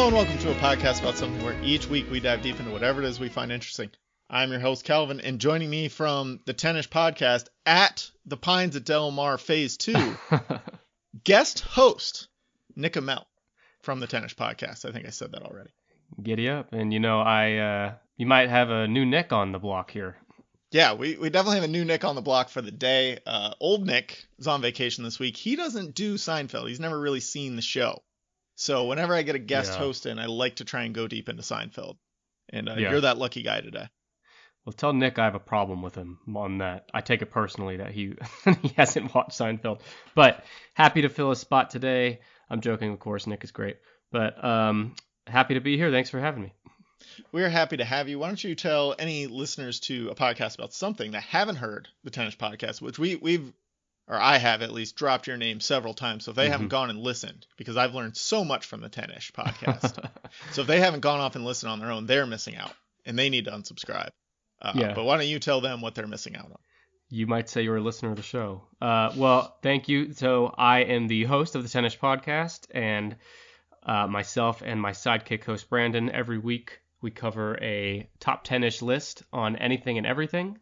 Hello and welcome to a podcast about something where each week we dive deep into whatever it is we find interesting. I'm your host, Calvin, and joining me from the Tennis Podcast at the Pines at Del Mar Phase 2, guest host, Nick Emel from the Tennis Podcast. I think I said that already. Giddy up. And, you might have a new Nick on the block here. Yeah, we definitely have a new Nick on the block for the day. Old Nick is on vacation this week. He doesn't do Seinfeld. He's never really seen the show. So whenever I get a guest host in, I like to try and go deep into Seinfeld. And you're that lucky guy today. Well, tell Nick I have a problem with him on that. I take it personally that he hasn't watched Seinfeld. But happy to fill a spot today. I'm joking, of course. Nick is great. But happy to be here. Thanks for having me. We're happy to have you. Why don't you tell any listeners to a podcast about something that haven't heard the Tennis Podcast, which I have at least dropped your name several times. So if they haven't gone and listened, because I've learned so much from the Tennis Podcast. So if they haven't gone off and listened on their own, they're missing out and they need to unsubscribe. But why don't you tell them what they're missing out on? You might say you're a listener of the show. Well, thank you. So I am the host of the Tennis Podcast, and myself and my sidekick host, Brandon, every week we cover a top 10-ish list on anything and everything.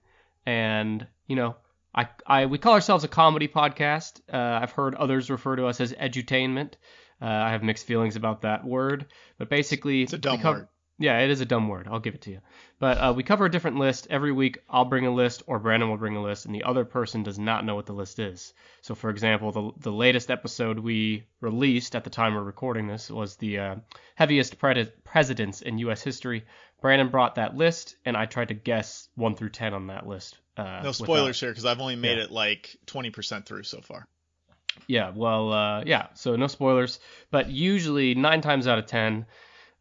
And, we call ourselves a comedy podcast. I've heard others refer to us as edutainment. I have mixed feelings about that word, but basically it's a dumb word. Yeah, it is a dumb word. I'll give it to you. But we cover a different list every week. I'll bring a list, or Brandon will bring a list, and the other person does not know what the list is. So, for example, the latest episode we released at the time we're recording this was the heaviest presidents in U.S. history. Brandon brought that list, and I tried to guess 1 through 10 on that list. No spoilers here, because I've only made it like 20% through so far. Yeah, well, so no spoilers. But usually 9 times out of 10,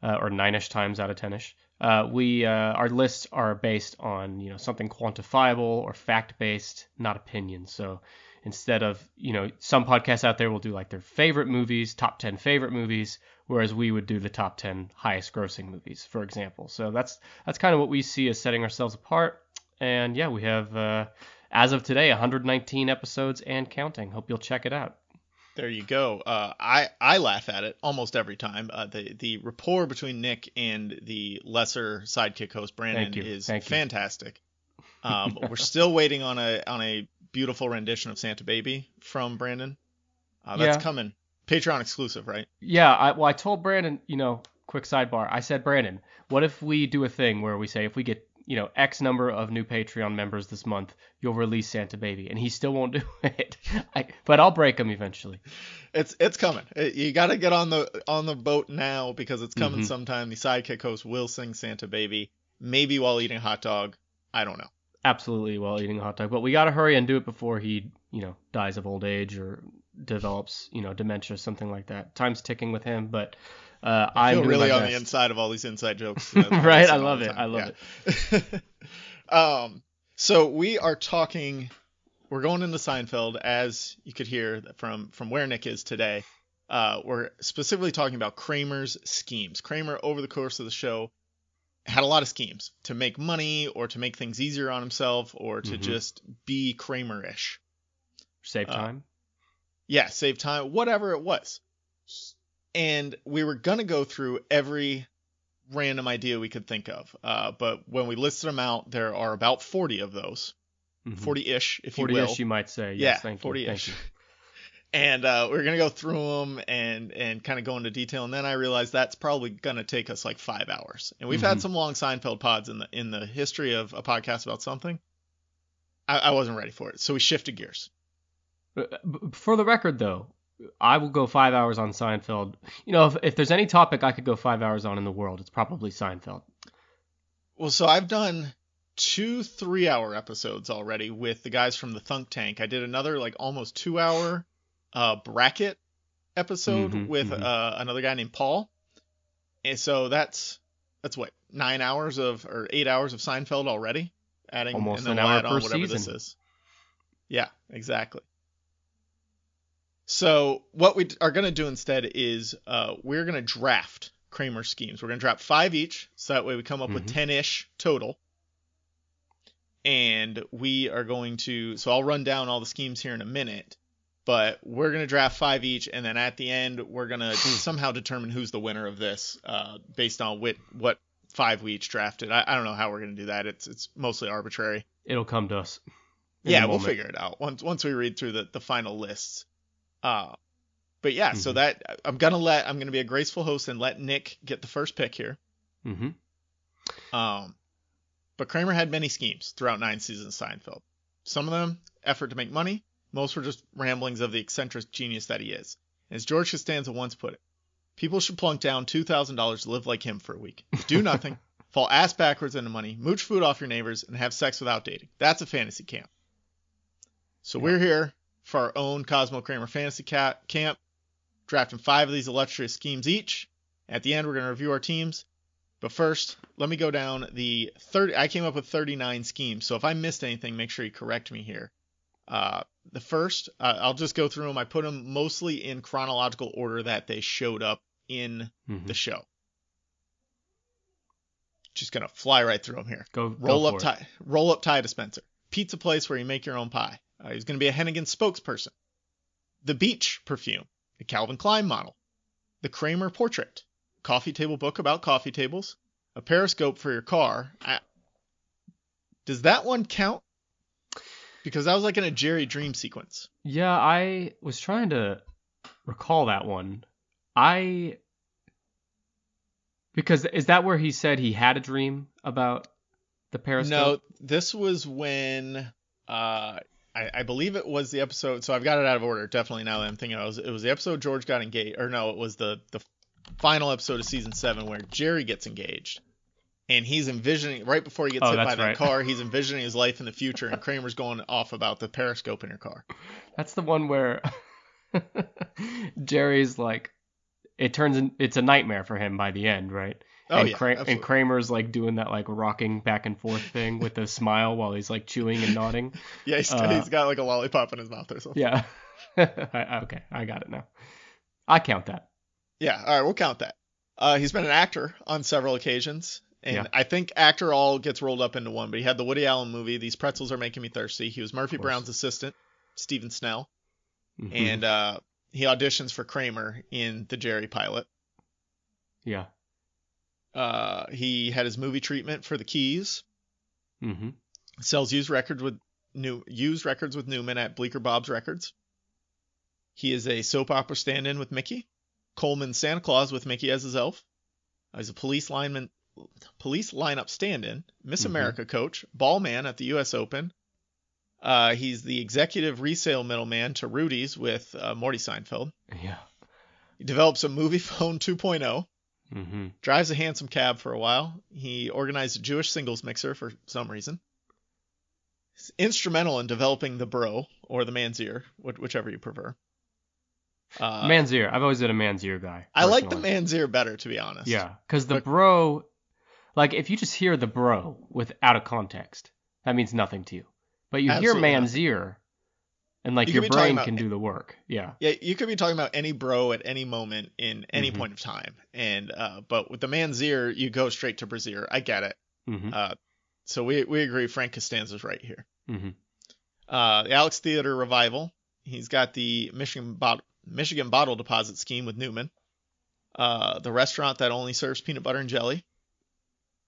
or 9-ish times out of 10-ish, our lists are based on, something quantifiable or fact-based, not opinion. So instead of, some podcasts out there will do like their favorite movies, top 10 favorite movies, whereas we would do the top 10 highest grossing movies, for example. So that's kind of what we see as setting ourselves apart. And yeah, we have, as of today, 119 episodes and counting. Hope you'll check it out. There you go. I laugh at it almost every time. The rapport between Nick and the lesser sidekick host Brandon is fantastic. We're still waiting on a beautiful rendition of Santa Baby from Brandon. That's coming. Patreon exclusive, right? Yeah. I told Brandon, quick sidebar. I said, Brandon, what if we do a thing where we say if we get X number of new Patreon members this month, you'll release Santa Baby, and he still won't do it. But I'll break him eventually. It's coming. You got to get on the boat now, because it's coming sometime. The sidekick host will sing Santa Baby, maybe while eating a hot dog. I don't know. Absolutely while eating a hot dog, but we got to hurry and do it before he, dies of old age or develops, dementia, something like that. Time's ticking with him, but I feel really on the inside of all these inside jokes. Right, I love it. I love it. So we are talking. We're going into Seinfeld, as you could hear from where Nick is today. We're specifically talking about Kramer's schemes. Kramer, over the course of the show, had a lot of schemes to make money, or to make things easier on himself, or to just be Kramer-ish. Save time. Save time. Whatever it was. And we were going to go through every random idea we could think of. But when we listed them out, there are about 40 of those. 40-ish, if you will. 40-ish, you might say. Yes, thank 40-ish. You. Thank you. And we're going to go through them and kind of go into detail. And then I realized that's probably going to take us like 5 hours. And we've had some long Seinfeld pods in the history of a podcast about something. I wasn't ready for it. So we shifted gears. For the record, though, I will go 5 hours on Seinfeld. If there's any topic I could go 5 hours on in the world, it's probably Seinfeld. Well, so I've done 2 3-hour episodes already with the guys from the Thunk Tank. I did another like almost 2-hour bracket episode with another guy named Paul. And so that's what, 9 hours or 8 hours of Seinfeld already, adding almost and then an hour we'll add per on whatever season. This is. Yeah, exactly. So what we are going to do instead is we're going to draft Kramer's schemes. We're going to draft 5 each, so that way we come up with 10-ish total. And we are going to, so I'll run down all the schemes here in a minute, but we're going to draft 5 each, and then at the end, we're going to somehow determine who's the winner of this based on what 5 we each drafted. I don't know how we're going to do that. It's mostly arbitrary. It'll come to us. Yeah, we'll figure it out once we read through the final lists. But yeah, so that I'm gonna be a graceful host and let Nick get the first pick here. But Kramer had many schemes throughout 9 seasons of Seinfeld. Some of them effort to make money. Most were just ramblings of the eccentric genius that he is. As George Costanza once put it, people should plunk down $2,000 to live like him for a week. Do nothing, fall ass backwards into money, mooch food off your neighbors, and have sex without dating. That's a fantasy camp. So we're here for our own Cosmo Kramer fantasy camp, drafting 5 of these illustrious schemes each. At the end, we're going to review our teams. But first, let me go down the 30. I came up with 39 schemes, so if I missed anything, make sure you correct me here. The first, I'll just go through them. I put them mostly in chronological order that they showed up in the show. Just gonna fly right through them here. Roll up tie dispenser. Pizza place where you make your own pie. He's gonna be a Hennigan spokesperson. The beach perfume. The Calvin Klein model. The Kramer portrait. Coffee table book about coffee tables. A periscope for your car. Does that one count? Because that was like in a Jerry dream sequence. Yeah, I was trying to recall that one. Because is that where he said he had a dream about the periscope? No, this was when I believe it was the episode. So I've got it out of order. Definitely now that I'm thinking it was the episode George got engaged. Or no, it was the final episode of season 7 where Jerry gets engaged. And he's envisioning, right before he gets hit by that car, he's envisioning his life in the future, and Kramer's going off about the periscope in your car. That's the one where Jerry's like, it's a nightmare for him by the end, right? Oh, and Kramer's like doing that like rocking back and forth thing with a smile while he's like chewing and nodding. Yeah, he's got like a lollipop in his mouth or something. Yeah. Okay, I got it now. I count that. Yeah, all right, we'll count that. He's been an actor on several occasions. And I think actor all gets rolled up into one, but he had the Woody Allen movie, These Pretzels Are Making Me Thirsty. He was Murphy Brown's assistant, Stephen Snell. And he auditions for Kramer in the Jerry pilot. Yeah. He had his movie treatment for The Keys. Sells used records with Newman at Bleecker Bob's Records. He is a soap opera stand-in with Mickey. Coleman Santa Claus with Mickey as his elf. He's a police lineup stand-in, Miss America coach, ball man at the U.S. Open. He's the executive resale middleman to Rudy's with Morty Seinfeld. Yeah. He develops a movie phone 2.0. Drives a handsome cab for a while. He organized a Jewish singles mixer for some reason. He's instrumental in developing the bro, or the man's ear, whichever you prefer. Man's ear. I've always been a man's ear guy. I like the man's ear better, to be honest. Yeah, because the bro, like if you just hear the bro without a context, that means nothing to you. But you hear man's ear, and like your brain can do the work. Yeah. Yeah, you could be talking about any bro at any moment in any point of time, and but with the man's ear, you go straight to Brazier. I get it. So we agree. Frank Costanza's right here. The Alex Theater revival. He's got the Michigan bottle deposit scheme with Newman. The restaurant that only serves peanut butter and jelly.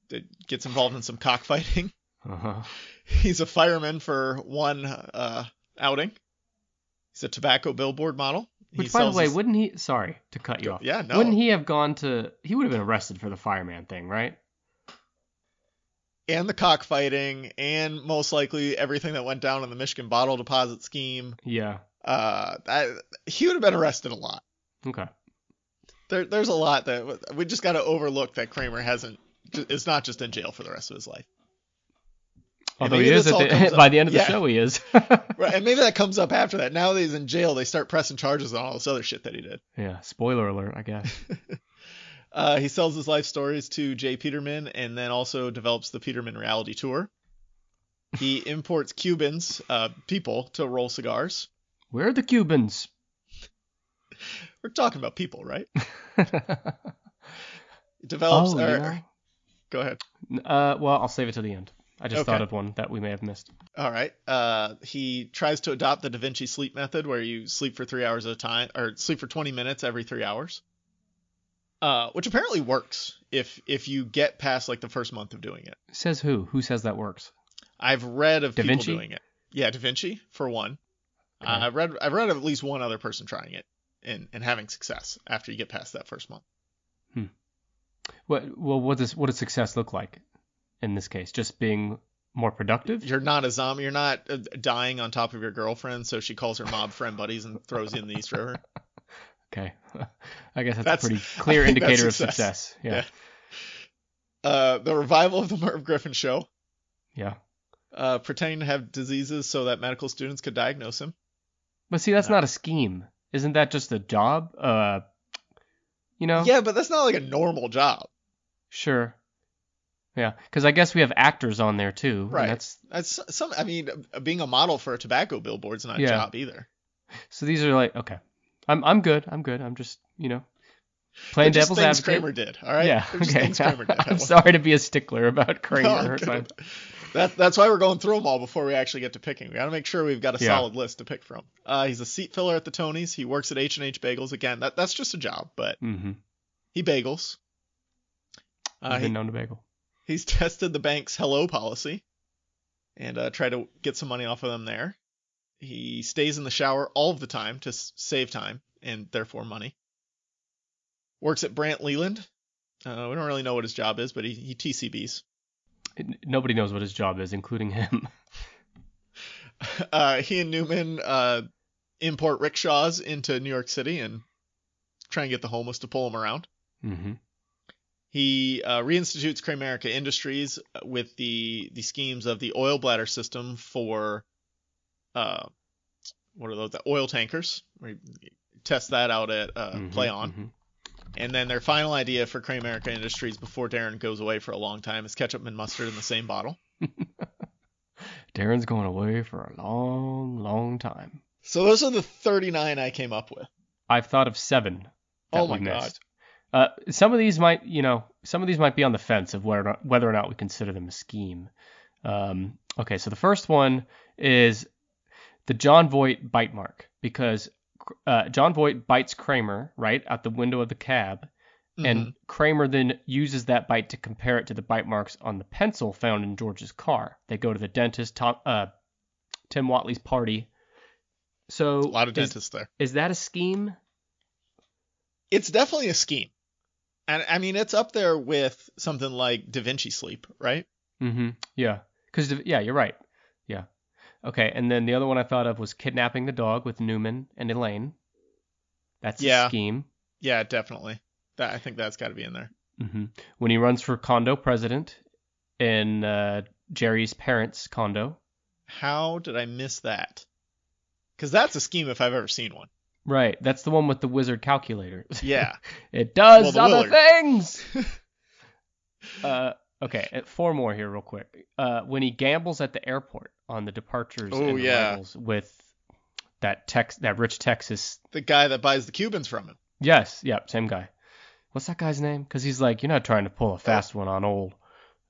That gets involved in some cockfighting. He's a fireman for one outing. He's a tobacco billboard model. Which, by the way, wouldn't he... Sorry to cut you off. Yeah, no. Wouldn't he have gone to... He would have been arrested for the fireman thing, right? And the cockfighting, and most likely everything that went down in the Michigan bottle deposit scheme. Yeah. He would have been arrested a lot. Okay. There's a lot that we just got to overlook that Kramer is not just in jail for the rest of his life. Although he is by the end of the show, he is. Right, and maybe that comes up after that. Now that he's in jail, they start pressing charges on all this other shit that he did. Yeah, spoiler alert, I guess. He sells his life stories to Jay Peterman and then also develops the Peterman reality tour. He imports Cubans, people, to roll cigars. Where are the Cubans? We're talking about people, right? He develops... yeah. Go ahead. Well, I'll save it to the end. I just thought of one that we may have missed. All right. He tries to adopt the Da Vinci sleep method where you sleep for 3 hours at a time, or sleep for 20 minutes every 3 hours. Which apparently works if you get past like the first month of doing it. Says who? Who says that works? I've read of Da people Vinci? doing it. Yeah, Da Vinci for one. Okay. I've read of at least one other person trying it and having success after you get past that first month. What does success look like in this case? Just being more productive? You're not a zombie. You're not dying on top of your girlfriend, so she calls her mob friend buddies and throws you in the East River. Okay. I guess that's a pretty clear indicator of success. Yeah. The revival of the Merv Griffin show. Yeah. Pretending to have diseases so that medical students could diagnose him. But see, that's not a scheme. Isn't that just a job? Yeah, but that's not like a normal job. Sure. Yeah, because I guess we have actors on there too. Right. Being a model for a tobacco billboard's not a job either. So these are like, okay, I'm good. I'm just, playing devil's advocate. Kramer did. All right. Yeah. Okay. Kramer did. I'm sorry to be a stickler about Kramer. No, that's why we're going through them all before we actually get to picking. We got to make sure we've got a solid list to pick from. He's a seat filler at the Tonys. He works at H&H Bagels. Again, that's just a job, but he bagels. I've been known to bagel. He's tested the bank's hello policy and tried to get some money off of them there. He stays in the shower all of the time to save time and therefore money. Works at Brant Leland. We don't really know what his job is, but he TCBs. Nobody knows what his job is, including him. He and Newman import rickshaws into New York City and try and get the homeless to pull them around. Mm-hmm. He reinstitutes KRAMER'S Industries with the schemes of the oil bladder system for what are those? The oil tankers. Where he tests that out at Play On. Mm-hmm. And then their final idea for KRAMER'S Industries before Darren goes away for a long time is ketchup and mustard in the same bottle. Darren's going away for a long, long time. So those are the 39 I came up with. I've thought of 7 that we missed. God. Some of these might be on the fence of whether or not we consider them a scheme. Okay, so the first one is the John Voight bite mark, because John Voight bites Kramer right out the window of the cab, and Kramer then uses that bite to compare it to the bite marks on the pencil found in George's car. They go to the dentist, Tim Watley's party. So a lot of dentists there. Is that a scheme? It's definitely a scheme. And I mean, it's up there with something like Da Vinci sleep, right? Mm-hmm. Yeah. You're right. Yeah. Okay, and then the other one I thought of was kidnapping the dog with Newman and Elaine. That's a scheme. Yeah, definitely. I think that's got to be in there. Mm-hmm. When he runs for condo president in Jerry's parents' condo. How did I miss that? Because that's a scheme if I've ever seen one. Right, that's the one with the wizard calculator. Yeah. It does other things! Okay, 4 more here real quick. When he gambles at the airport on the departures and arrivals with that rich Texas... The guy that buys the Cubans from him. Yes, yep, same guy. What's that guy's name? Because he's like, you're not trying to pull a fast one on old...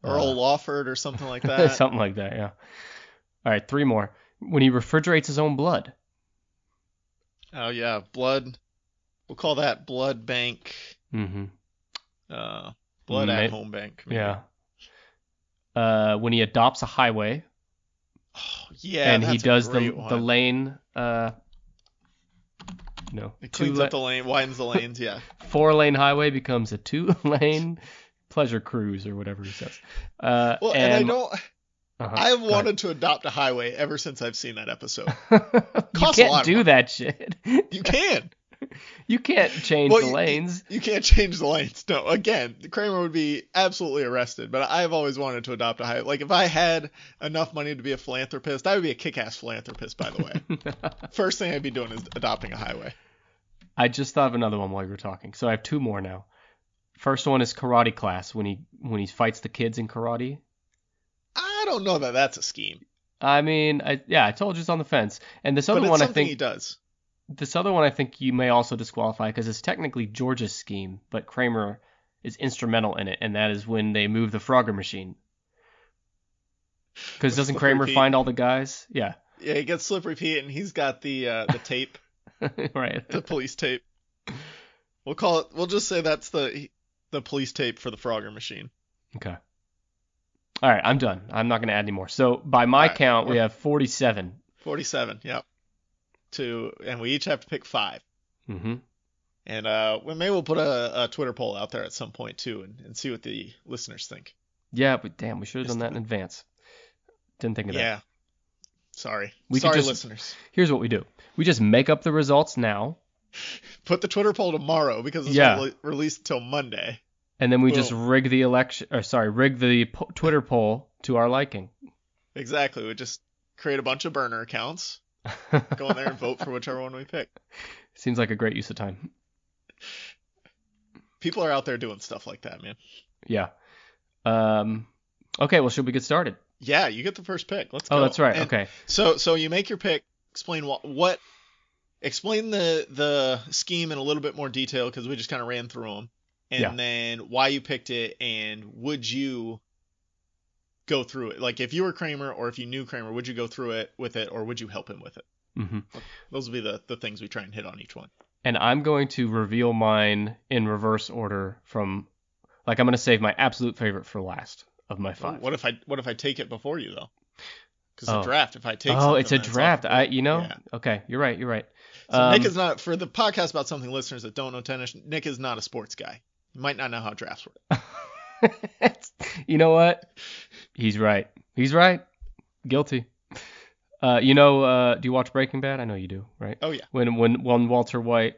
Earl Lawford or something like that. Something like that, yeah. All right, 3 more. When he refrigerates his own blood. Oh, yeah, blood. We'll call that blood bank. Mm-hmm. Blood at home bank. Maybe. Yeah. When he adopts a highway. Oh, yeah, and he does the lane. It cleans up the lane, widens the lanes, yeah. 4-lane highway becomes a 2-lane pleasure cruise or whatever he says. I've wanted to adopt a highway ever since I've seen that episode. You can't do that shit. You can. You can't change the lanes. You can't change the lanes. No, again, Kramer would be absolutely arrested. But I've always wanted to adopt a highway. Like, if I had enough money to be a philanthropist, I would be a kick-ass philanthropist, by the way. First thing I'd be doing is adopting a highway. I just thought of another one while you were talking. So I have 2 more now. First one is karate class, when he fights the kids in karate. I don't know that that's a scheme. I mean, I told you it's on the fence. And this other one, I think he does. This other one I think you may also disqualify because it's technically George's scheme, but Kramer is instrumental in it, and that is when they move the Frogger machine. Because doesn't Slippery Kramer Pete. find all the guys? Yeah. Yeah, he gets Slippery Pete, and he's got the tape, Right. the police tape. We'll just say that's the police tape for the Frogger machine. Okay. All right, I'm done. I'm not going to add any more. So by my count, we have 47. 47, yep. And we each have to pick 5. Mm-hmm. And maybe we'll put a Twitter poll out there at some point too, and see what the listeners think. Yeah, but damn, we should have done that in advance. Didn't think of that. Yeah. Sorry, listeners. Here's what we do. We just make up the results now. Put the Twitter poll tomorrow because it's not released until Monday. And then we just rig the Twitter poll to our liking. Exactly. We just create a bunch of burner accounts, go in there and vote for whichever one we pick. Seems like a great use of time. People are out there doing stuff like that, man. Yeah. Okay, well, should we get started? Yeah, you get the first pick. Let's go. Oh, that's right. And okay. So you make your pick. Explain explain the scheme in a little bit more detail because we just kind of ran through them. And then why you picked it, and would you go through it? Like if you were Kramer or if you knew Kramer, would you go through it with it or would you help him with it? Mm-hmm. Those will be the things we try and hit on each one. And I'm going to reveal mine in reverse order from, like, I'm going to save my absolute favorite for last of my 5. What if I take it before you though? Because it's a draft. If I take it's a draft. Okay, you're right. So Nick is not, for the podcast about something listeners that don't know tennis, Nick is not a sports guy. You might not know how drafts work. You know what? He's right. Guilty. Do you watch Breaking Bad? I know you do, right? Oh, yeah. When Walter White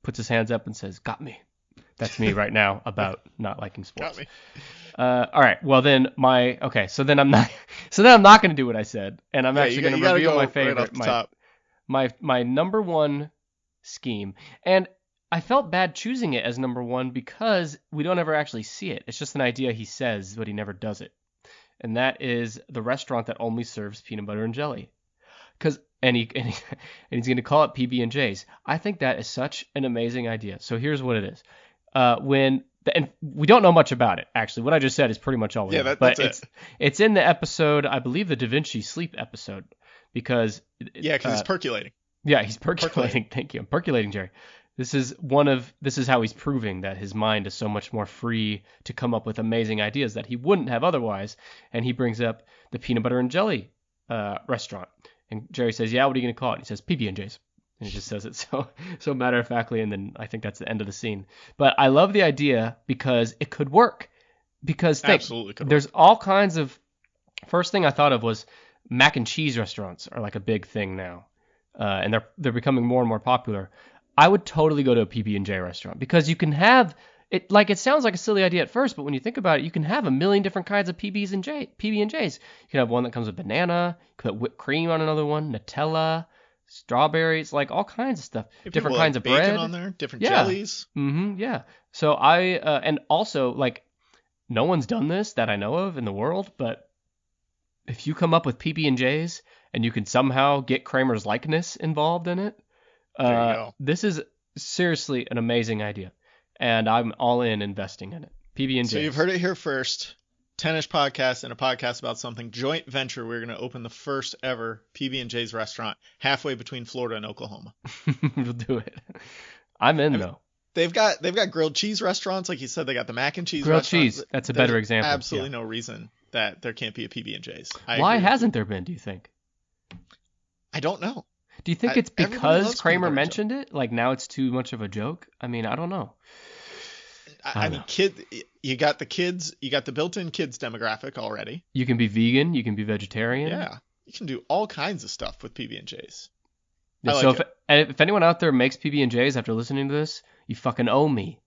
puts his hands up and says, "Got me." That's me right now about not liking sports. Got me. All right. Well, then so then I'm not going to do what I said, and I'm actually going to reveal my favorite, right off the top. my number 1 scheme. And I felt bad choosing it as number 1 because we don't ever actually see it. It's just an idea he says, but he never does it. And that is the restaurant that only serves peanut butter and jelly. And he's going to call it PB&J's. I think that is such an amazing idea. So here's what it is. And we don't know much about it, actually. What I just said is pretty much all we know. That's it. It's in the episode, I believe the Da Vinci Sleep episode, because he's percolating. Yeah, he's percolating. Thank you. I'm percolating, Jerry. This is how he's proving that his mind is so much more free to come up with amazing ideas that he wouldn't have otherwise. And he brings up the peanut butter and jelly restaurant. And Jerry says, "Yeah, what are you going to call it?" And he says, "PB&J's." And he just says it so matter-of-factly, and then I think that's the end of the scene. But I love the idea because it could work. Because absolutely could work. There's all kinds of... First thing I thought of was mac and cheese restaurants are like a big thing now. And they're becoming more and more popular. I would totally go to a PB&J restaurant because you can have... It sounds like a silly idea at first, but when you think about it, you can have a million different kinds of PB&Js. You can have one that comes with banana, you could put whipped cream on another one, Nutella, strawberries, like all kinds of stuff. Different kinds of bacon bread on there, different jellies. Mm-hmm. Yeah. So and also, like, no one's done this that I know of in the world, but if you come up with PB&Js and you can somehow get Kramer's likeness involved in it, there you go. This is seriously an amazing idea. And I'm all in investing in it. PB&Js. So you've heard it here first. Tennis podcast and a podcast about something joint venture. We're going to open the first ever PB&J's restaurant halfway between Florida and Oklahoma. We'll do it. I'm in though. They've got grilled cheese restaurants, like you said. They got the mac and cheese. Grilled restaurants. Cheese. That's a better example. Absolutely no reason that there can't be a PB&J's. Why hasn't there been? Do you think? I don't know. Do you think it's because Kramer mentioned it? Like now it's too much of a joke? I mean, I don't know. I mean, you got the built-in kids demographic already. You can be vegan, you can be vegetarian. Yeah, you can do all kinds of stuff with PB&J's. Yeah, so if anyone out there makes PB&J's after listening to this, you fucking owe me.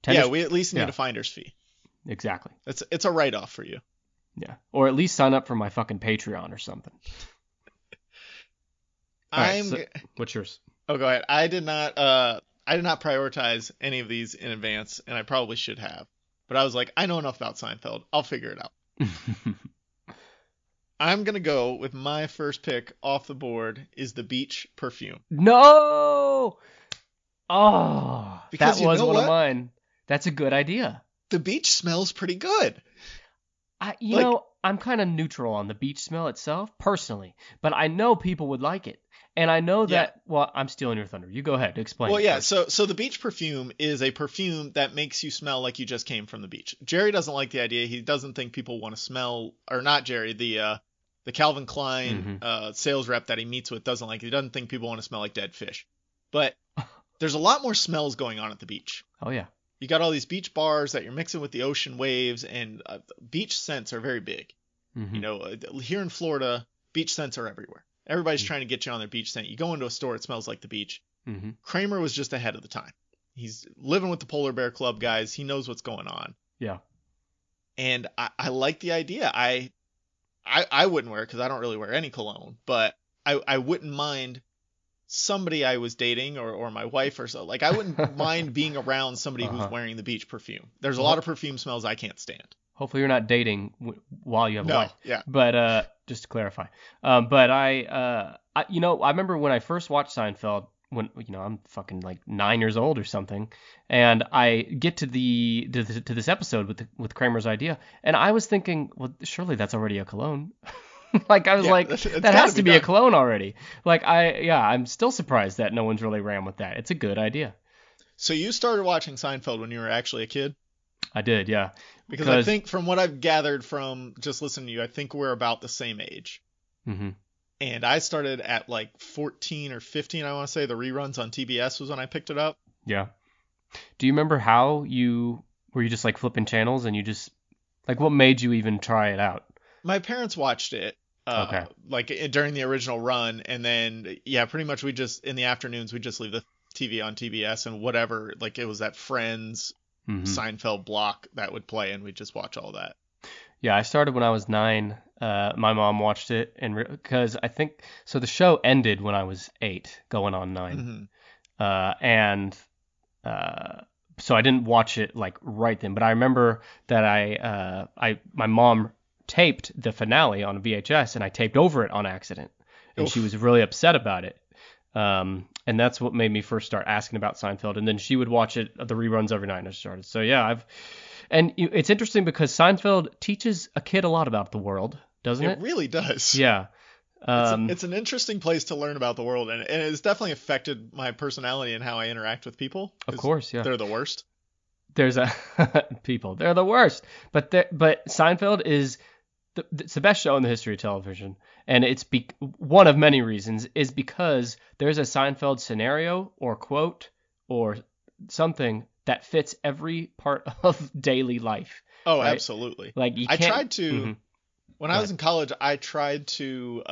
We at least need a finder's fee. Exactly. It's a write-off for you. Yeah, or at least sign up for my fucking Patreon or something. What's yours? Oh, go ahead. I did not prioritize any of these in advance, and I probably should have. But I was like, I know enough about Seinfeld. I'll figure it out. I'm going to go with my first pick off the board is the beach perfume. No! Oh, because that was one of mine. That's a good idea. The beach smells pretty good. I I'm kind of neutral on the beach smell itself, personally, but I know people would like it. And I know that, well, I'm stealing your thunder. You go ahead, explain Well, it yeah, first. so the beach perfume is a perfume that makes you smell like you just came from the beach. Jerry doesn't like the idea. He doesn't think people want to smell, or not Jerry, the Calvin Klein sales rep that he meets with doesn't like it. He doesn't think people want to smell like dead fish. But there's a lot more smells going on at the beach. Oh, yeah. You got all these beach bars that you're mixing with the ocean waves, and beach scents are very big. You know, here in Florida, beach scents are everywhere. Everybody's trying to get you on their beach scent. You go into a store, it smells like the beach. Kramer was just ahead of the time. He's living with the Polar Bear Club guys. He knows what's going on. Yeah. And I like the idea. I wouldn't wear it because I don't really wear any cologne, but I wouldn't mind somebody I was dating or my wife or so. Like, I wouldn't mind being around somebody who's wearing the beach perfume. There's a lot of perfume smells I can't stand. Hopefully you're not dating while you have a wife. Yeah. But just to clarify. But I remember when I first watched Seinfeld, when I'm fucking like 9 years old or something, and I get to this episode with Kramer's idea, and I was thinking, well, surely that's already a cologne. Like, I was that has to be a cologne already. Like, I'm still surprised that no one's really ran with that. It's a good idea. So you started watching Seinfeld when you were actually a kid? I did, yeah. Because I think from what I've gathered from just listening to you, I think we're about the same age. And I started at like 14 or 15, I want to say. The reruns on TBS was when I picked it up. Yeah. Do you remember how were you just like flipping channels and you just, like, what made you even try it out? My parents watched it like during the original run. And then, yeah, pretty much we just, in the afternoons, we just leave the TV on TBS and whatever, like it was that Friends, Seinfeld block that would play, and we'd just watch all that. Yeah, I started when I was 9. My mom watched it, and because I think so, the show ended when I was 8, going on 9, so I didn't watch it like right then. But I remember that my mom taped the finale on a VHS, and I taped over it on accident, and she was really upset about it. And that's what made me first start asking about Seinfeld. And then she would watch it, the reruns every night I started. So yeah, it's interesting because Seinfeld teaches a kid a lot about the world, doesn't it? It really does. Yeah. It's an interesting place to learn about the world, and it's definitely affected my personality and how I interact with people. Of course, yeah. They're the worst. They're the worst. But Seinfeld is it's the best show in the history of television, and it's one of many reasons is because there's a Seinfeld scenario or quote or something that fits every part of daily life. Oh, right? Absolutely. Like I tried to when I was in college, I tried to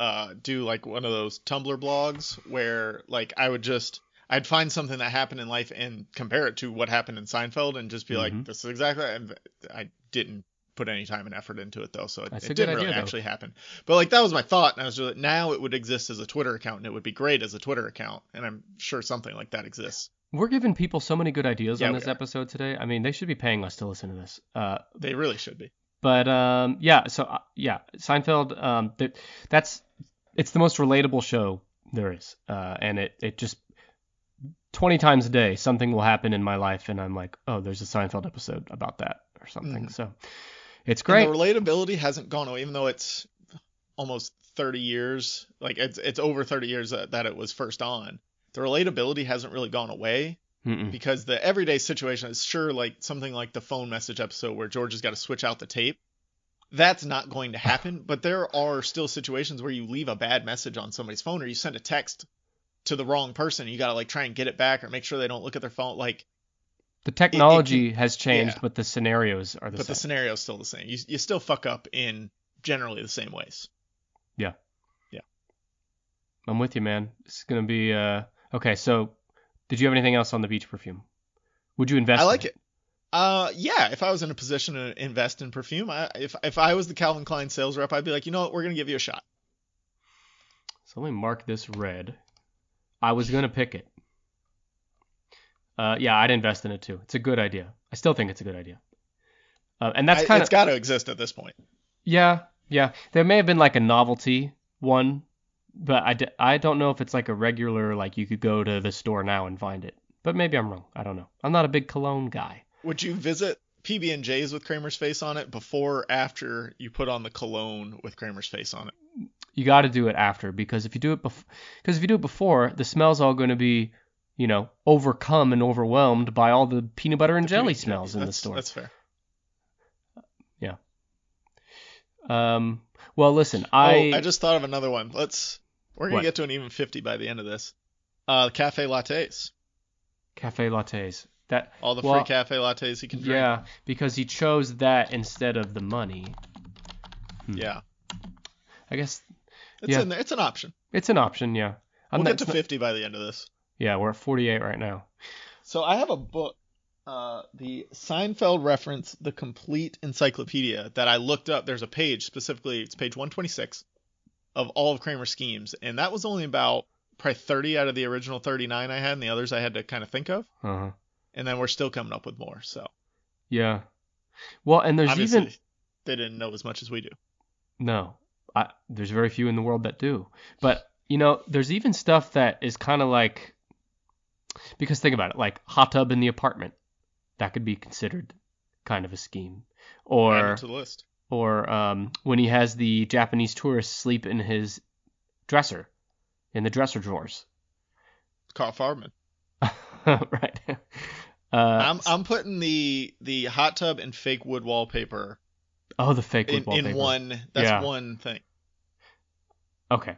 do like one of those Tumblr blogs where like I'd find something that happened in life and compare it to what happened in Seinfeld and just be like, this is exactly. And I didn't put any time and effort into it though, so it didn't really actually happen. But like that was my thought, and I was just like, now it would exist as a Twitter account, and it would be great as a Twitter account, and I'm sure something like that exists. We're giving people so many good ideas on this episode today. I mean, they should be paying us to listen to this. They really should be. But Seinfeld. It's the most relatable show there is, and it just 20 times a day something will happen in my life, and I'm like, oh, there's a Seinfeld episode about that or something. So. It's great. And the relatability hasn't gone away, even though it's almost 30 years. Like it's over 30 years that it was first on. The relatability hasn't really gone away because the everyday situation is sure like something like the phone message episode where George has got to switch out the tape. That's not going to happen. But there are still situations where you leave a bad message on somebody's phone, or you send a text to the wrong person. You got to like try and get it back or make sure they don't look at their phone. Like. The technology has changed, but the scenarios are the same. But the scenario's still the same. You still fuck up in generally the same ways. Yeah. Yeah. I'm with you, man. It's going to be... Okay, so did you have anything else on the beach perfume? Would you invest in it? Yeah, if I was in a position to invest in perfume, if I was the Calvin Klein sales rep, I'd be like, you know what, we're going to give you a shot. So let me mark this red. I was going to pick it. Yeah, I'd invest in it too. It's a good idea. I still think it's a good idea. And that's kind of... It's got to exist at this point. Yeah. There may have been like a novelty one, but I don't know if it's like a regular, like you could go to the store now and find it. But maybe I'm wrong. I don't know. I'm not a big cologne guy. Would you visit PB&Js with Kramer's face on it before or after you put on the cologne with Kramer's face on it? You got to do it after, because if you do it before, the smell's all going to be, overcome and overwhelmed by all the peanut butter and jelly smells in the store. That's fair. Yeah. Well, listen, I just thought of another one. We're going to get to an even 50 by the end of this. Cafe lattes. Cafe lattes. All the free cafe lattes you can drink. Yeah, because he chose that instead of the money. Yeah. I guess in there. It's an option. It's an option, yeah. We'll get to 50 by the end of this. Yeah, we're at 48 right now. So I have a book, the Seinfeld reference, The Complete Encyclopedia, that I looked up. There's a page specifically, it's page 126, of all of Kramer's schemes. And that was only about probably 30 out of the original 39 I had, and the others I had to kind of think of. Uh-huh. And then we're still coming up with more, so. Yeah. Well, and there's obviously, they didn't know as much as we do. No. There's very few in the world that do. But, there's even stuff that is kind of like, because think about it, like hot tub in the apartment. That could be considered kind of a scheme. Or add it to the list. Or when he has the Japanese tourists sleep in his dresser, in the dresser drawers. Carl Farman. Right. I'm putting the hot tub and fake wood wallpaper. Oh, the fake wood wallpaper. In one. That's one thing. Okay.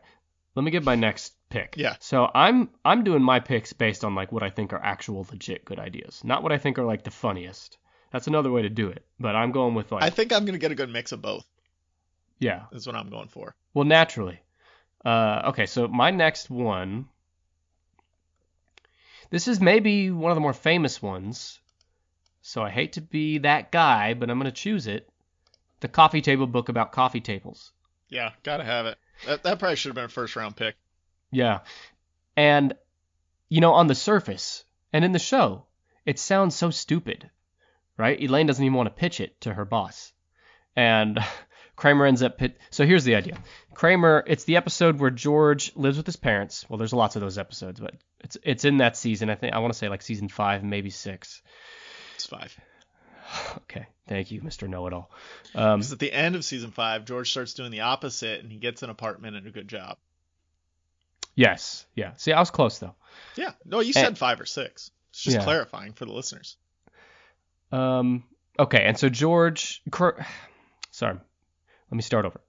Let me get my next pick. Yeah. So I'm doing my picks based on like what I think are actual legit good ideas, not what I think are like the funniest. That's another way to do it. But I'm going with like. I think I'm gonna get a good mix of both. Yeah. That's what I'm going for. Well, naturally. Okay. So my next one. This is maybe one of the more famous ones, so I hate to be that guy, but I'm going to choose it. The coffee table book about coffee tables. Yeah, gotta have it. That probably should have been a first round pick. Yeah. And, on the surface, and in the show, it sounds so stupid, right? Elaine doesn't even want to pitch it to her boss. And Kramer ends up So here's the idea. Kramer, it's the episode where George lives with his parents. Well, there's lots of those episodes, but it's in that season. I want to say like season 5, maybe 6. It's 5. Okay, thank you, Mr. Know-It-All. Because at the end of season 5, George starts doing the opposite, and he gets an apartment and a good job. Yes, yeah. See, I was close though. Yeah, no, you said 5 or 6. It's just clarifying for the listeners. Okay, and so George. Sorry, let me start over.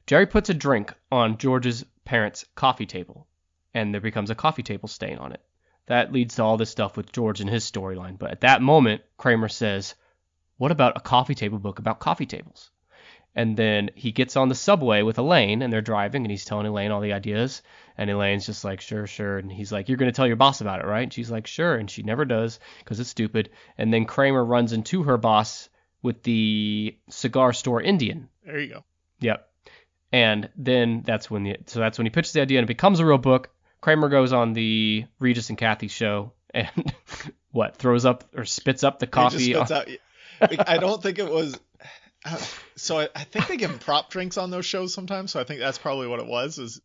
Jerry puts a drink on George's parents' coffee table, and there becomes a coffee table stain on it. That leads to all this stuff with George and his storyline. But at that moment, Kramer says, what about a coffee table book about coffee tables? And then he gets on the subway with Elaine, and they're driving, and he's telling Elaine all the ideas. And Elaine's just like, sure. And he's like, you're going to tell your boss about it, right? And she's like, sure. And she never does because it's stupid. And then Kramer runs into her boss with the cigar store Indian. There you go. Yep. And then that's when he pitches the idea, and it becomes a real book. Kramer goes on the Regis and Kathy show and throws up or spits up the coffee. He just spits out. I don't think it was. So I think they give him prop drinks on those shows sometimes. So I think that's probably what it was. Is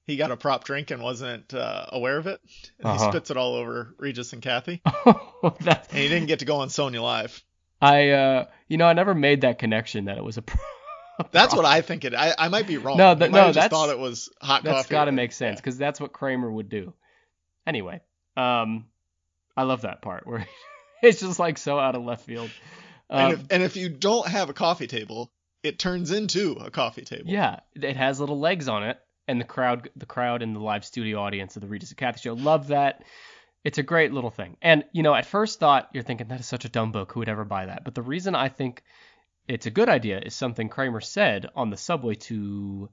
he got a prop drink and wasn't aware of it, and he spits it all over Regis and Kathy. And he didn't get to go on Sonya Live. I never made that connection that it was a. That's what I think it. I might be wrong. I just thought it was hot coffee. That's got to make sense because that's what Kramer would do. Anyway, I love that part where it's just like so out of left field. And if you don't have a coffee table, it turns into a coffee table. Yeah, it has little legs on it, and the crowd in the live studio audience of the Regis and Kathy show love that. It's a great little thing. And at first thought you're thinking that is such a dumb book. Who would ever buy that? But the reason I think it's a good idea is something Kramer said on the subway to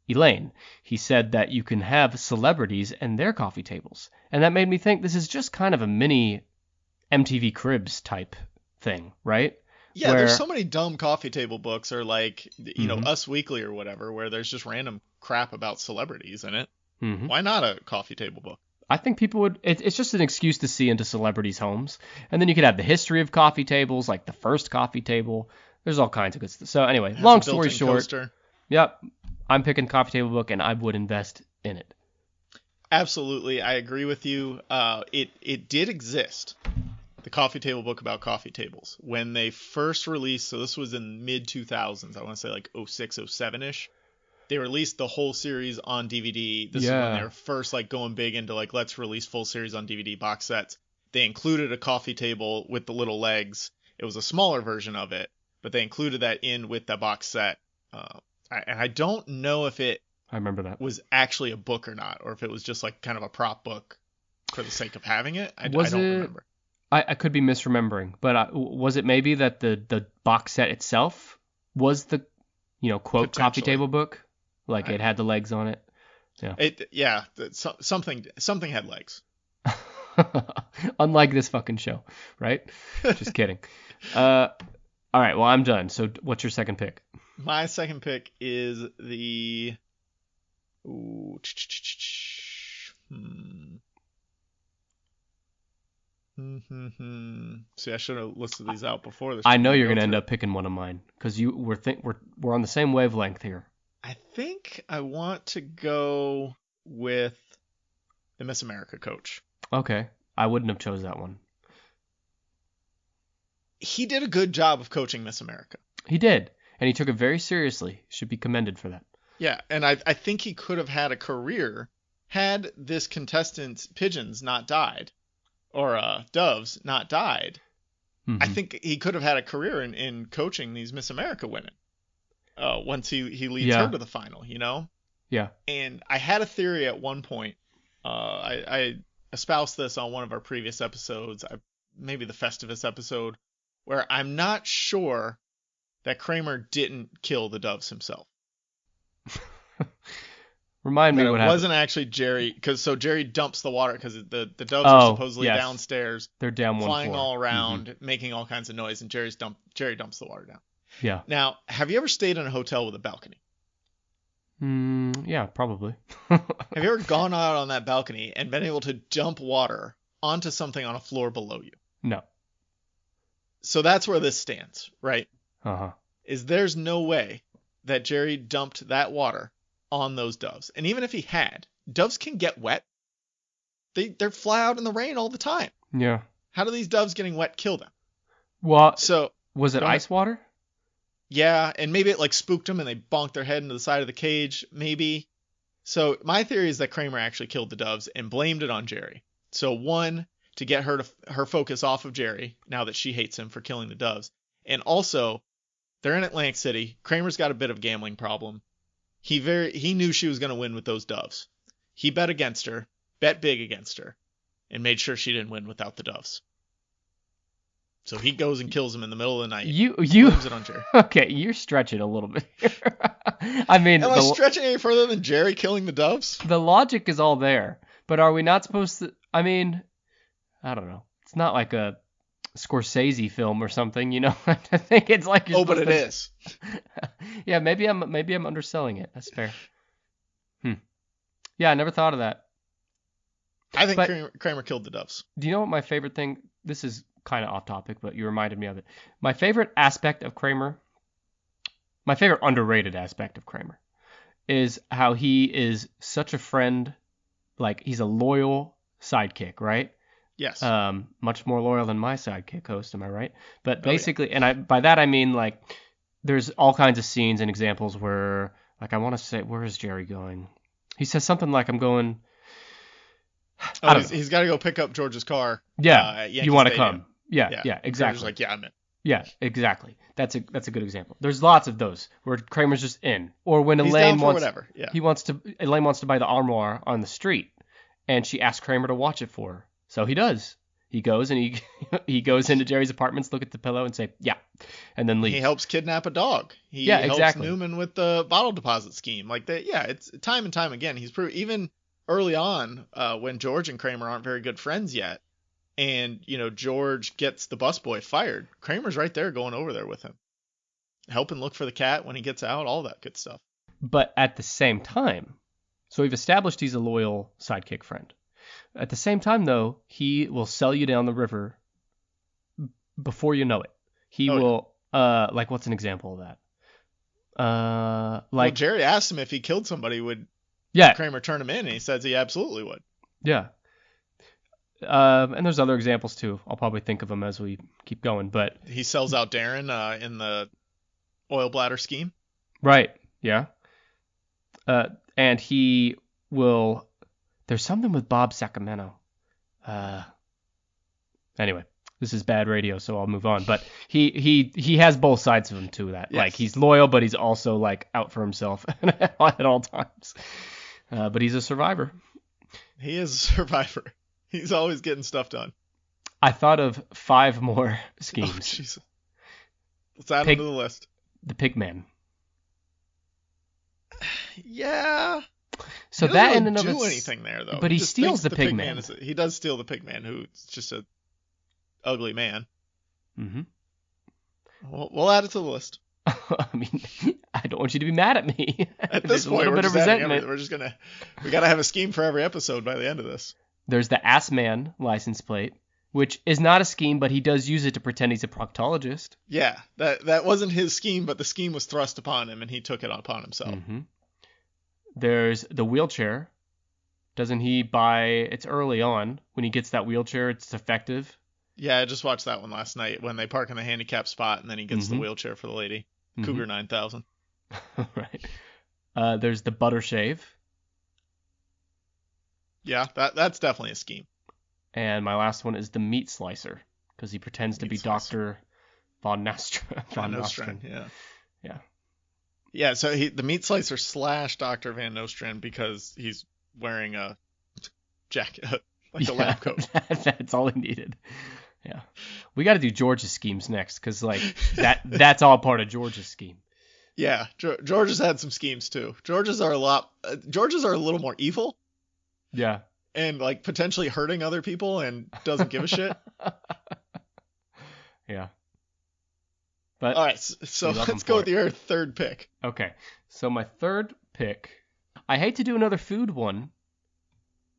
Elaine. He said that you can have celebrities and their coffee tables. And that made me think this is just kind of a mini MTV Cribs type thing, right? Yeah, there's so many dumb coffee table books or like, Us Weekly or whatever, where there's just random crap about celebrities in it. Mm-hmm. Why not a coffee table book? I think people would. It's just an excuse to see into celebrities' homes. And then you could have the history of coffee tables, like the first coffee table. There's all kinds of good stuff. So anyway, long story short, coaster. Yep, I'm picking coffee table book, and I would invest in it. Absolutely, I agree with you. It did exist, the coffee table book about coffee tables. When they first released, so this was in mid 2000s, I want to say like 06, 07-ish. They released the whole series on DVD. This is when they were first like going big into like, let's release full series on DVD box sets. They included a coffee table with the little legs. It was a smaller version of it, but they included that in with the box set. I don't know if I remember that was actually a book or not, or if it was just like kind of a prop book for the sake of having it. I don't remember. I could be misremembering, but was it maybe that the box set itself was the, quote, coffee table book? Like it had the legs on it? Yeah. Something had legs. Unlike this fucking show, right? Just kidding. All right, well, I'm done. So what's your second pick? My second pick is the... See, I should have listed these out before this. I know you're going to end up picking one of mine because we're on the same wavelength here. I think I want to go with the Miss America coach. Okay. I wouldn't have chose that one. He did a good job of coaching Miss America. He did. And he took it very seriously. Should be commended for that. Yeah. And I think he could have had a career had this contestant's pigeons not died or doves not died. Mm-hmm. I think he could have had a career in coaching these Miss America women. Once he leads her to the final, Yeah. And I had a theory at one point. I espoused this on one of our previous episodes, maybe the Festivus episode, where I'm not sure that Kramer didn't kill the doves himself. Remind me what happened. It wasn't actually Jerry, because Jerry dumps the water because the doves are supposedly downstairs. They're down one flying floor. all around, making all kinds of noise, and Jerry dumps the water down. Yeah. Now, have you ever stayed in a hotel with a balcony? Yeah, probably. Have you ever gone out on that balcony and been able to dump water onto something on a floor below you? No. So that's where this stands, right? Uh-huh. There's no way that Jerry dumped that water on those doves. And even if he had, doves can get wet. They fly out in the rain all the time. Yeah. How do these doves getting wet kill them? Well, was it ice water? Yeah, and maybe it like spooked them and they bonked their head into the side of the cage, maybe. So my theory is that Kramer actually killed the doves and blamed it on Jerry. So one, to get her focus off of Jerry, now that she hates him for killing the doves. And also, they're in Atlantic City. Kramer's got a bit of a gambling problem. He knew she was going to win with those doves. He bet against her, bet big against her, and made sure she didn't win without the doves. So he goes and kills him in the middle of the night. You blames it on Jerry. Okay, you're stretching a little bit. I mean, am I stretching any further than Jerry killing the doves? The logic is all there, but are we not supposed to? I mean, I don't know. It's not like a Scorsese film or something, I think it's like. But it is. Yeah, maybe I'm underselling it. That's fair. Yeah, I never thought of that. I think Kramer killed the doves. Do you know what my favorite thing? This is kind of off topic, but you reminded me of it. My favorite aspect of Kramer, my favorite underrated aspect of Kramer, is how he is such a friend. Like, he's a loyal sidekick, right? Yes. Much more loyal than my sidekick host, am I right? But basically, and by that I mean, like, there's all kinds of scenes and examples where, like, I want to say, where is Jerry going? He says something like, I'm going. He's got to go pick up George's car. Yeah. You want to come? Yeah, exactly. Like, yeah, I'm in. Yeah, exactly. That's a good example. There's lots of those where Kramer's just in, or when Elaine wants Elaine wants to buy the armoire on the street, and she asks Kramer to watch it for her. So he does. He goes and he goes into Jerry's apartment, look at the pillow, and say yeah, and then leaves. He helps kidnap a dog. He helps Newman with the bottle deposit scheme. Like that. Yeah, it's time and time again. He's even early on when George and Kramer aren't very good friends yet. And, George gets the busboy fired. Kramer's right there going over there with him. Helping look for the cat when he gets out, all that good stuff. But at the same time, so we've established he's a loyal sidekick friend. At the same time, though, he will sell you down the river before you know it. He will, like, what's an example of that? Like Jerry asked him if he killed somebody, would Kramer turn him in? And he says he absolutely would. Yeah. And there's other examples too. I'll probably think of them as we keep going. But He sells out Darren in the oil bladder scheme. right, yeah. And he will. There's something with Bob Sacramento. Anyway, this is bad radio, so I'll move on. But he has both sides of him to that. Yes. Like he's loyal, but he's also like out for himself at all times. But he's a survivor. He is a survivor. He's always getting stuff done. I thought of 5 more Oh, schemes. Jesus. Let's add them to the list. The Pigman. Yeah. So He that doesn't in and of really do its- anything there, though. but he just steals thinks the Pigman. He does steal the Pigman, who's just a ugly man. Mm-hmm. We'll add it to the list. I mean, I don't want you to be mad at me. At There's this point, a little we're bit of just adding resentment. everything. We gotta have a scheme for every episode by the end of this. There's the Ass Man license plate, which is not a scheme, but he does use it to pretend he's a proctologist. Yeah, that wasn't his scheme, but the scheme was thrust upon him, and he took it upon himself. Mm-hmm. There's the wheelchair. Doesn't he buy? It's early on when he gets that wheelchair. It's defective. Yeah, I just watched that one last night when they park in the handicap spot, and then he gets the wheelchair for the lady. Mhm. Cougar 9000. Right. There's the butter shave. Yeah, that's definitely a scheme. And my last one is the meat slicer, because he pretends to be Dr. Von Nostrand. Van Nostrand, yeah. Yeah. Yeah, so the meat slicer / Dr. Van Nostrand because he's wearing a jacket, like a lab coat. That's all he needed. Yeah. We got to do George's schemes next, because like that's all part of George's scheme. Yeah, George has had some schemes too. George's are a little more evil. Yeah. And like potentially hurting other people and doesn't give a shit. Yeah. But all right, so let's go with your third pick. Okay. So my third pick, I hate to do another food one,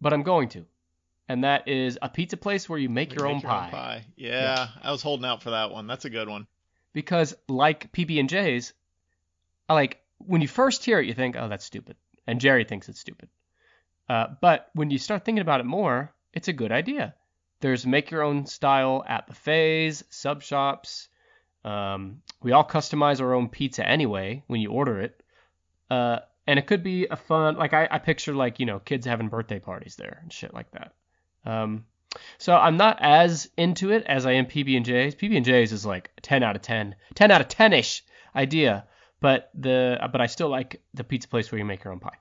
but I'm going to. And that is a pizza place where you make your own pie. Yeah, I was holding out for that one. That's a good one. Because like PB&J's, like when you first hear it, you think, oh, that's stupid. And Jerry thinks it's stupid. But when you start thinking about it more, it's a good idea. There's make your own style at buffets, sub shops. We all customize our own pizza anyway when you order it. And it could be a fun, like I picture like, kids having birthday parties there and shit like that. So I'm not as into it as I am PB&J's. PB&J's is like 10 out of 10, 10 out of 10-ish idea. But I still like the pizza place where you make your own pie.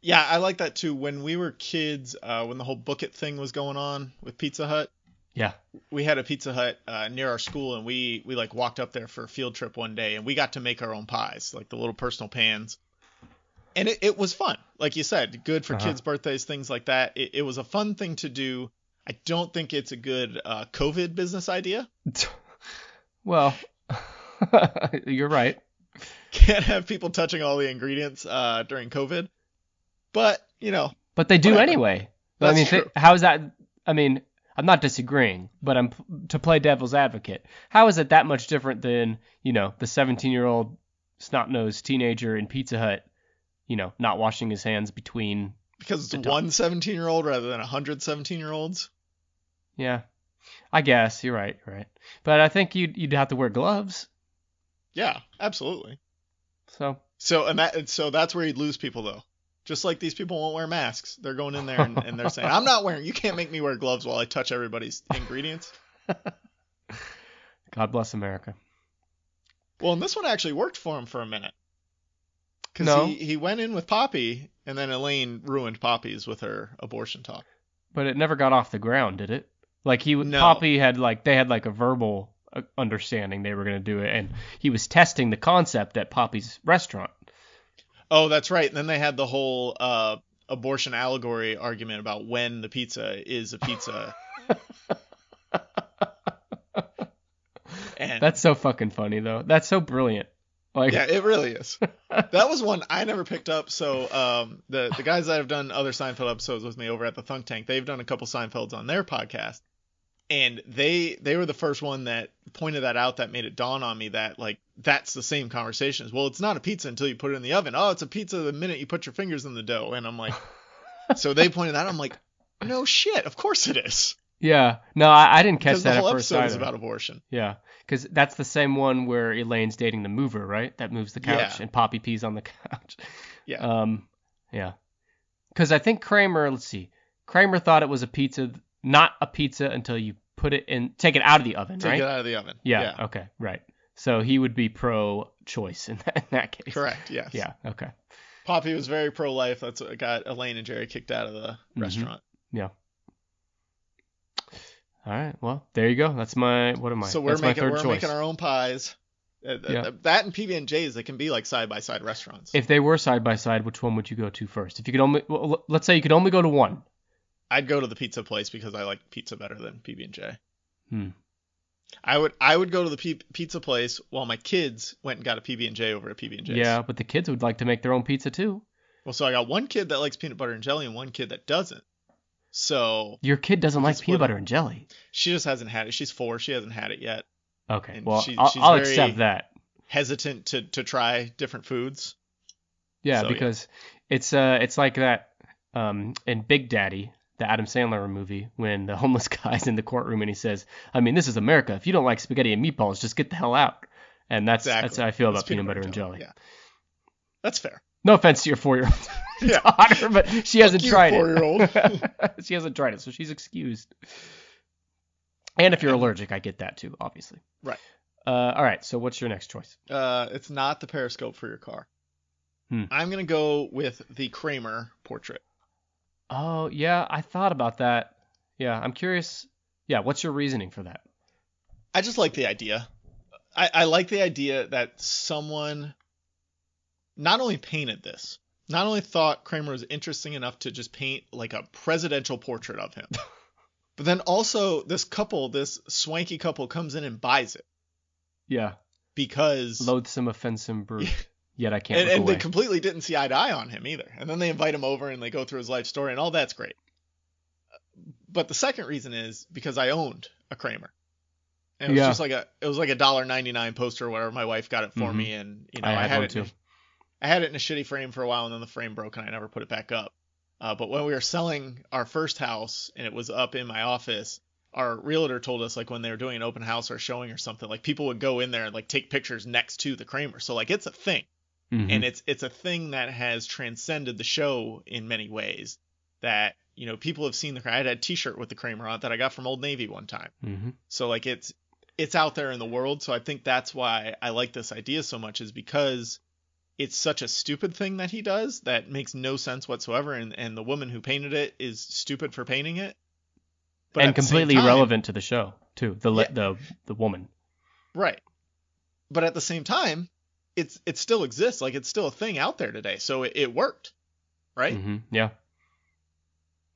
Yeah, I like that too. When we were kids, when the whole book it thing was going on with Pizza Hut, yeah, we had a Pizza Hut near our school, and we like walked up there for a field trip one day, and we got to make our own pies, like the little personal pans, and it was fun. Like you said, good for kids' birthdays, things like that. It was a fun thing to do. I don't think it's a good COVID business idea. Well, you're right. Can't have people touching all the ingredients during COVID. But, But they do whatever. Anyway. That's true. How is that? I mean, I'm not disagreeing, but I'm to play devil's advocate. How is it that much different than, the 17-year-old snot-nosed teenager in Pizza Hut, not washing his hands between... Because it's one 17-year-old rather than 100 17-year-olds? Yeah. I guess. You're right. But I think you'd have to wear gloves. Yeah, absolutely. So that's where you'd lose people, though. Just like these people won't wear masks. They're going in there and they're saying, you can't make me wear gloves while I touch everybody's ingredients. God bless America. Well, and this one actually worked for him for a minute. Because he went in with Poppy, and then Elaine ruined Poppy's with her abortion talk. But it never got off the ground, did it? Like No. Poppy had they had a verbal understanding they were going to do it, and he was testing the concept at Poppy's restaurant. Oh, that's right. And then they had the whole abortion allegory argument about when the pizza is a pizza. And that's so fucking funny, though. That's so brilliant. Yeah, it really is. That was one I never picked up. So the guys that have done other Seinfeld episodes with me over at the Thunk Tank, they've done a couple Seinfelds on their podcast. And they were the first one that pointed that out, that made it dawn on me that, that's the same conversation. Well, it's not a pizza until you put it in the oven. Oh, it's a pizza the minute you put your fingers in the dough. And I'm like, so they pointed that out. I'm like, No shit. Of course it is. Yeah. No, I didn't catch Because the that whole at first episode is either. about abortion. Yeah, because that's the same one where Elaine's dating the mover, right? That moves the couch Yeah. and Poppy pees on the couch. Yeah. Yeah. Because I think Kramer, let's see, Kramer thought it was a pizza, not a pizza until you put it in, take it out of the oven, right? Take it out of the oven. Yeah. Okay. Right. So he would be pro-choice in that case. Correct. Yes. Yeah. Okay. Poppy was very pro-life. That's what got Elaine and Jerry kicked out of the restaurant. Yeah. All right. Well, there you go. That's my. What am I? So That's my third choice. making our own pies. That and PB&J's, they can be like side-by-side restaurants. If they were side by side, which one would you go to first? If you could only, well, let's say you could only go to one. I'd go to the pizza place because I like pizza better than PB&J. Hmm. I would go to the pizza place while my kids went and got a PB&J over at PB&J's. Yeah, but the kids would like to make their own pizza too. Well, so I got one kid that likes peanut butter and jelly and one kid that doesn't. So your kid doesn't like peanut butter and jelly. She just hasn't had it. She's 4. She hasn't had it yet. Okay. And well, she's I'll very accept that. Hesitant to try different foods. Yeah, So, because it's like that in Big Daddy, the Adam Sandler movie, when the homeless guy's in the courtroom and he says, I mean, this is America. If you don't like spaghetti and meatballs, just get the hell out. And that's how I feel about peanut butter and jelly. Yeah. That's fair. No offense to your 4-year-old Yeah. daughter, but she hasn't tried it. 4-year-old. She hasn't tried it, so she's excused. And if you're allergic, I get that too, obviously. Right. All right, so what's your next choice? It's not the periscope for your car. I'm going to go with the Kramer portrait. Oh, yeah, I thought about that. Yeah, I'm curious. Yeah, what's your reasoning for that? I just like the idea. I like the idea that someone not only painted this, not only thought Kramer was interesting enough to just paint like a presidential portrait of him, but then also this swanky couple comes in and buys it. Yeah. Because loathsome, offensive brute. Yet I can't. And they completely didn't see eye to eye on him either. And then they invite him over and they go through his life story and all that's great. But the second reason is because I owned a Kramer. And it was just like it was like a $1.99 poster or whatever. My wife got it for me, and I had it. I had it in a shitty frame for a while, and then the frame broke, and I never put it back up. But when we were selling our first house, and it was up in my office, our realtor told us like when they were doing an open house or showing or something, like people would go in there and like take pictures next to the Kramer. So like it's a thing, and it's a thing that has transcended the show in many ways. That people have seen the Kramer. I had a T-shirt with the Kramer on it that I got from Old Navy one time. So like it's out there in the world. So I think that's why I like this idea so much, is because it's such a stupid thing that he does that makes no sense whatsoever, and the woman who painted it is stupid for painting it. But and completely irrelevant to the show too. The woman. Right. But at the same time, it still exists. Like it's still a thing out there today. So it worked. Right? Yeah.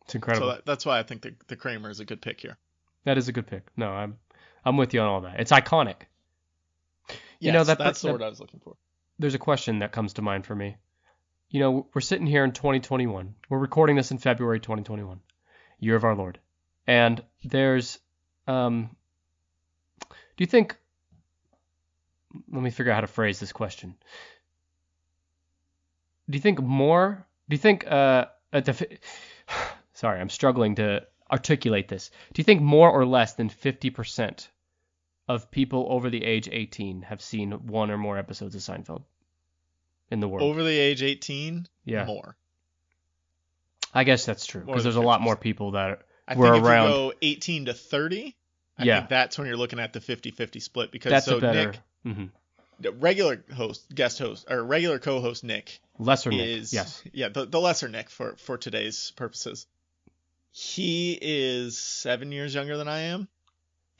It's incredible. So that's why I think the Kramer is a good pick here. That is a good pick. No, I'm with you on all that. It's iconic. Yes, that's the word I was looking for. There's a question that comes to mind for me. We're sitting here in 2021. We're recording this in February 2021, year of our Lord. And there's, do you think, let me figure out how to phrase this question. Sorry, I'm struggling to articulate this. Do you think more or less than 50% of people over the age 18 have seen one or more episodes of Seinfeld in the world? Over the age 18? Yeah. More. I guess that's true, because there's a lot more people that were around. I think if you go 18 to 30, I think that's when you're looking at the 50-50 split. Because that's a better... Nick, regular co-host Nick. Lesser Nick, yes. Yeah, the lesser Nick for today's purposes. He is 7 years younger than I am,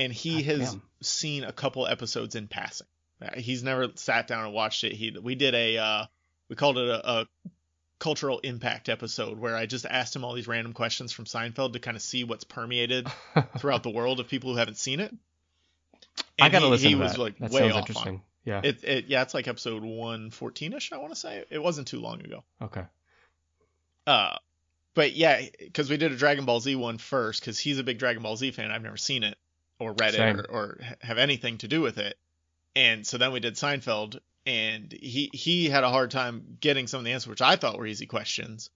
and he has seen a couple episodes in passing. He's never sat down and watched it. We called it a cultural impact episode, where I just asked him all these random questions from Seinfeld to kind of see what's permeated throughout the world of people who haven't seen it. And I gotta listen to that. He was like that way sounds off interesting. on. Yeah. It's like episode 114ish, I want to say. It wasn't too long ago. Okay. But yeah, because we did a Dragon Ball Z one first, because he's a big Dragon Ball Z fan. I've never seen it or read it or have anything to do with it. And so then we did Seinfeld, and he had a hard time getting some of the answers, which I thought were easy questions.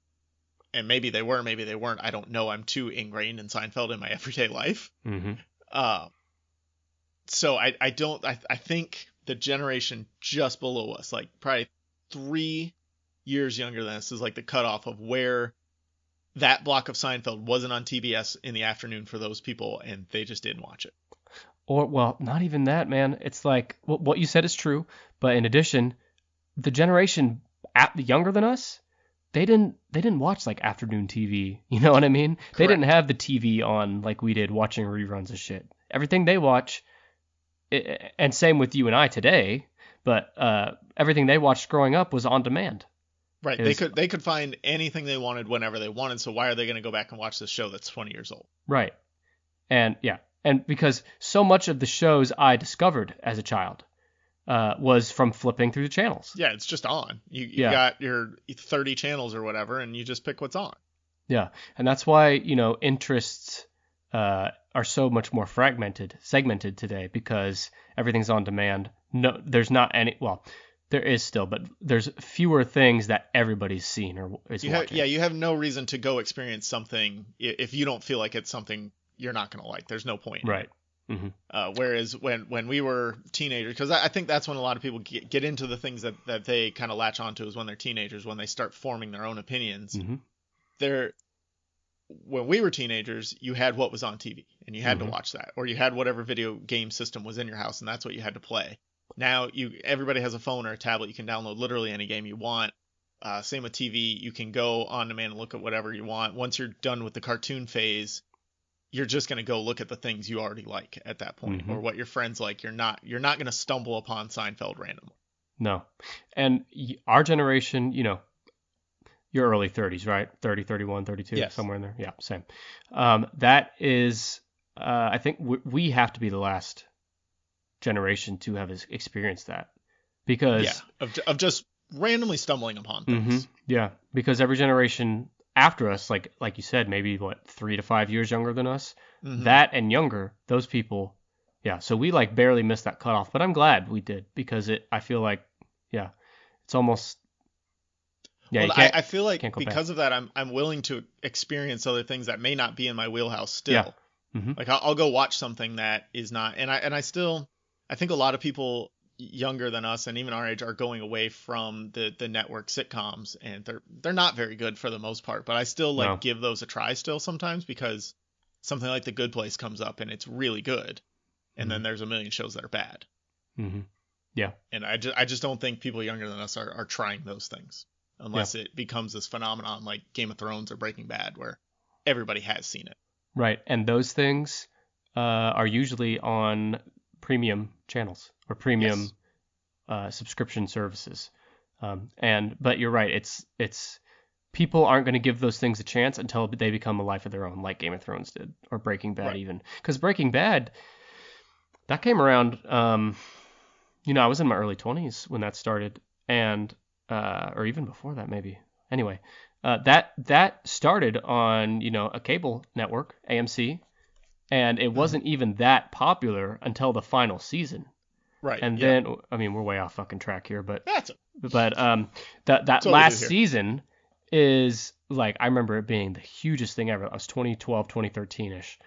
and maybe they were, maybe they weren't. I don't know. I'm too ingrained in Seinfeld in my everyday life. So I think the generation just below us, like probably 3 years younger than us, is like the cutoff of where that block of Seinfeld wasn't on TBS in the afternoon for those people, and they just didn't watch it. Or, well, not even that, man. It's like what you said is true, but in addition, the generation younger than us, they didn't watch like afternoon TV. You know what I mean? Correct. They didn't have the TV on like we did, watching reruns of shit. Everything they watch, and same with you and I today, but everything they watched growing up was on demand. Right. They could find anything they wanted whenever they wanted. So why are they going to go back and watch this show that's 20 years old? Right. And yeah, and because so much of the shows I discovered as a child was from flipping through the channels. Yeah, it's just on. You got your 30 channels or whatever, and you just pick what's on. Yeah. And that's why, interests are so much more segmented today, because everything's on demand. No, there's not any, well, there is still, but there's fewer things that everybody's seen or is watching. You have no reason to go experience something if you don't feel like it's something you're not going to like. There's no point. Right. Mm-hmm. Whereas when we were teenagers, because I think that's when a lot of people get into the things that they kind of latch onto, is when they're teenagers, when they start forming their own opinions. Mm-hmm. When we were teenagers, you had what was on TV, and you had to watch that, or you had whatever video game system was in your house, and that's what you had to play. Now everybody has a phone or a tablet. You can download literally any game you want. Same with TV. You can go on demand and look at whatever you want. Once you're done with the cartoon phase, you're just going to go look at the things you already like at that point, or what your friends like. You're not going to stumble upon Seinfeld randomly. No. And our generation, your early 30s, right? 30, 31, 32, yes. Somewhere in there. Yeah, same. That is, I think we have to be the last generation to have experienced that, because of just randomly stumbling upon things. Yeah, because every generation after us, like you said, maybe 3 to 5 years younger than us, that and younger, those people, so we like barely missed that cutoff. But I'm glad we did, because I feel like it's almost I feel like because of that, I'm willing to experience other things that may not be in my wheelhouse still. Like I'll go watch something that is not, and I think a lot of people younger than us and even our age are going away from the network sitcoms, and they're not very good for the most part, but I still give those a try still sometimes, because something like The Good Place comes up and it's really good, and then there's a million shows that are bad. Yeah. And I just don't think people younger than us are trying those things, unless it becomes this phenomenon like Game of Thrones or Breaking Bad, where everybody has seen it. Right. And those things are usually on premium channels or premium subscription services. But you're right. It's people aren't going to give those things a chance until they become a life of their own, like Game of Thrones did, or Breaking Bad even. Because Breaking Bad, that came around, I was in my early 20s when that started, and or even before that maybe. Anyway, that started on, a cable network, AMC, and it wasn't even that popular until the final season. Right. And then, we're way off fucking track here, but that totally last season is like, I remember it being the hugest thing ever. It was 2012, 2013-ish.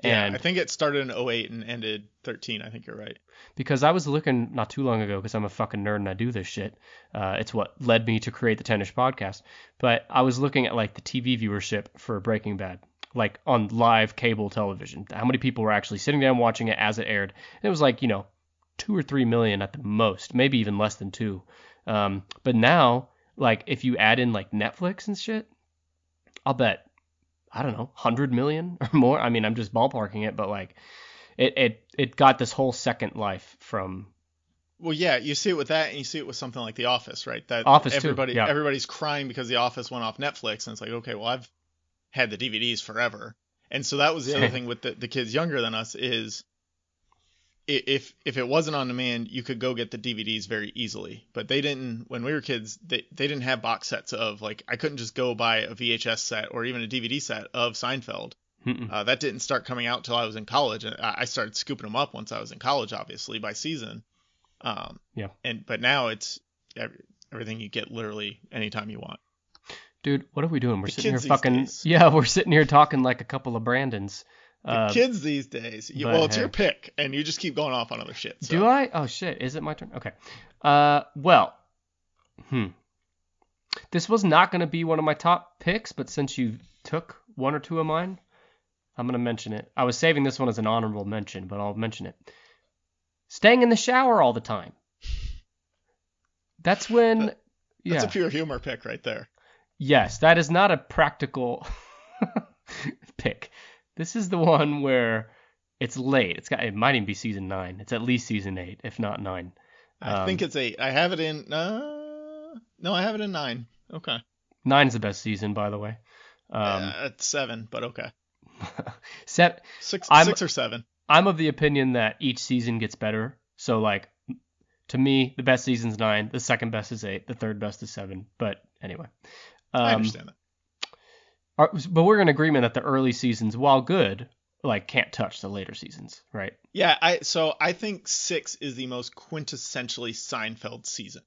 And I think it started in 2008 and ended 13. I think you're right. Because I was looking not too long ago, because I'm a fucking nerd and I do this shit. It's what led me to create the 10ish podcast. But I was looking at like the TV viewership for Breaking Bad, like on live cable television. How many people were actually sitting down watching it as it aired? And it was like, 2 or 3 million at the most, maybe even less than 2. But now, like, if you add in like Netflix and shit, I'll bet, I don't know, 100 million or more. I'm just ballparking it, but like it got this whole second life from. Well, yeah, you see it with that, and you see it with something like The Office, right? That Office everybody's crying because The Office went off Netflix, and it's like, okay, well, I've had the DVDs forever. And so that was the other thing with the kids younger than us is, if it wasn't on demand, you could go get the DVDs very easily. But they didn't, when we were kids, they didn't have box sets of, like, I couldn't just go buy a VHS set or even a DVD set of Seinfeld. That didn't start coming out till I was in college. I started scooping them up once I was in college, obviously, by season. But now it's everything you get literally anytime you want. Dude, what are we doing? We're The sitting here kids these fucking... days. Yeah, we're sitting here talking like a couple of Brandons. The kids these days. but Well, it's hey. your pick, and you just keep going off on other shit. So. Do I? Oh, shit. Is it my turn? Okay. Well. This was not going to be one of my top picks, but since you took one or two of mine, I'm going to mention it. I was saving this one as an honorable mention, but I'll mention it. Staying in the shower all the time. That's when... That's a pure humor pick right there. Yes, that is not a practical pick. This is the one where it's late. It might even be season 9. It's at least season 8, if not 9. I think it's 8. I have it in... no, I have it in 9. Okay. 9's the best season, by the way. It's 7, but okay. 6 or 7. I'm of the opinion that each season gets better. So, like, to me, the best season's 9. The second best is 8. The third best is 7. But anyway. I understand that. But we're in agreement that the early seasons, while good, like, can't touch the later seasons, right? Yeah, I think 6 is the most quintessentially Seinfeld season.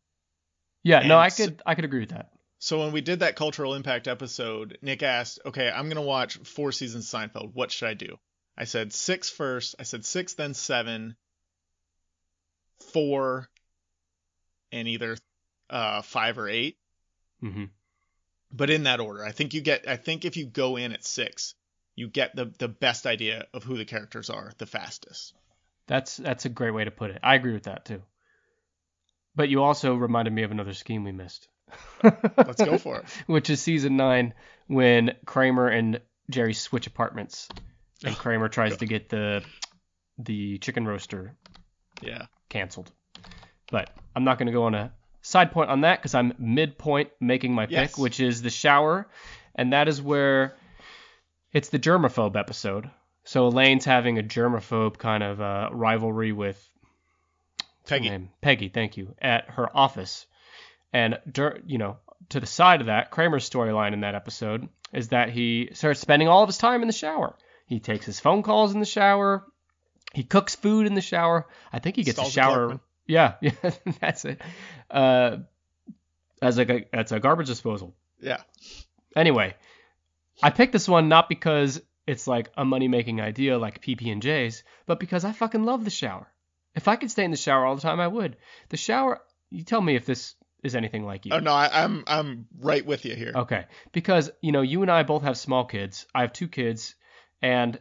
Yeah, no, I could agree with that. So when we did that cultural impact episode, Nick asked, okay, I'm going to watch 4 seasons of Seinfeld. What should I do? I said 6 first. I said 6, then 7, 4, and either 5 or 8. Mm-hmm. But in that order. I think if you go in at 6, you get the best idea of who the characters are the fastest. That's a great way to put it. I agree with that too. But you also reminded me of another scheme we missed. Let's go for it. Which is season 9, when Kramer and Jerry switch apartments, and Kramer tries to get the chicken roaster canceled. But I'm not going to go on a side point on that because I'm midpoint making my pick, which is the shower, and that is where it's the germaphobe episode. So Elaine's having a germaphobe kind of rivalry with Peggy, thank you, at her office. And, to the side of that, Kramer's storyline in that episode is that he starts spending all of his time in the shower. He takes his phone calls in the shower. He cooks food in the shower. I think he gets a shower. Yeah, that's it. That's a garbage disposal. Yeah. Anyway, I picked this one not because it's like a money-making idea like PB&J's, but because I fucking love the shower. If I could stay in the shower all the time, I would. The shower, you tell me if this is anything like you. Oh, no, I'm right with you here. Okay. Because, you and I both have small kids. I have 2 kids, and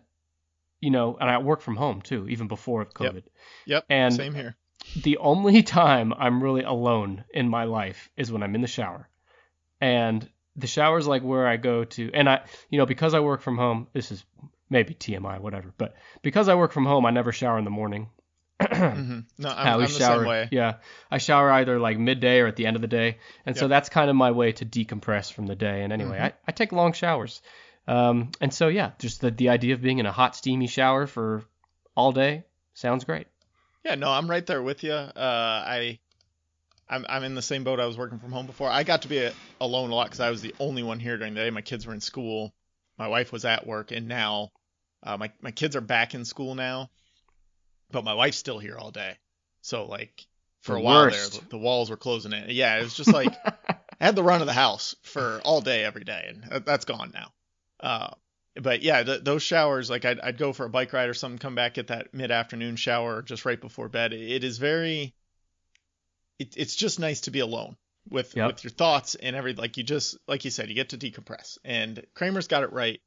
I work from home too, even before COVID. Yep. And same here. The only time I'm really alone in my life is when I'm in the shower. And the shower is like where I go to, and because I work from home, this is maybe TMI, whatever, but because I work from home, I never shower in the morning. Mm-hmm. No, I'm the same way. Yeah, I shower either like midday or at the end of the day, and so that's kind of my way to decompress from the day. And anyway, I take long showers, and so just the idea of being in a hot, steamy shower for all day sounds great. Yeah, no, I'm right there with you. I'm in the same boat. I was working from home before. I got to be alone a lot because I was the only one here during the day. My kids were in school. My wife was at work, and now my kids are back in school now. But my wife's still here all day. So, like, for a while there, the walls were closing in. Yeah, it was just like, I had the run of the house for all day, every day, and that's gone now. But yeah, those showers, like, I'd go for a bike ride or something, come back, get that mid-afternoon shower just right before bed. It is it's just nice to be alone with your thoughts and everything. Like you said, you get to decompress. And Kramer's got it right.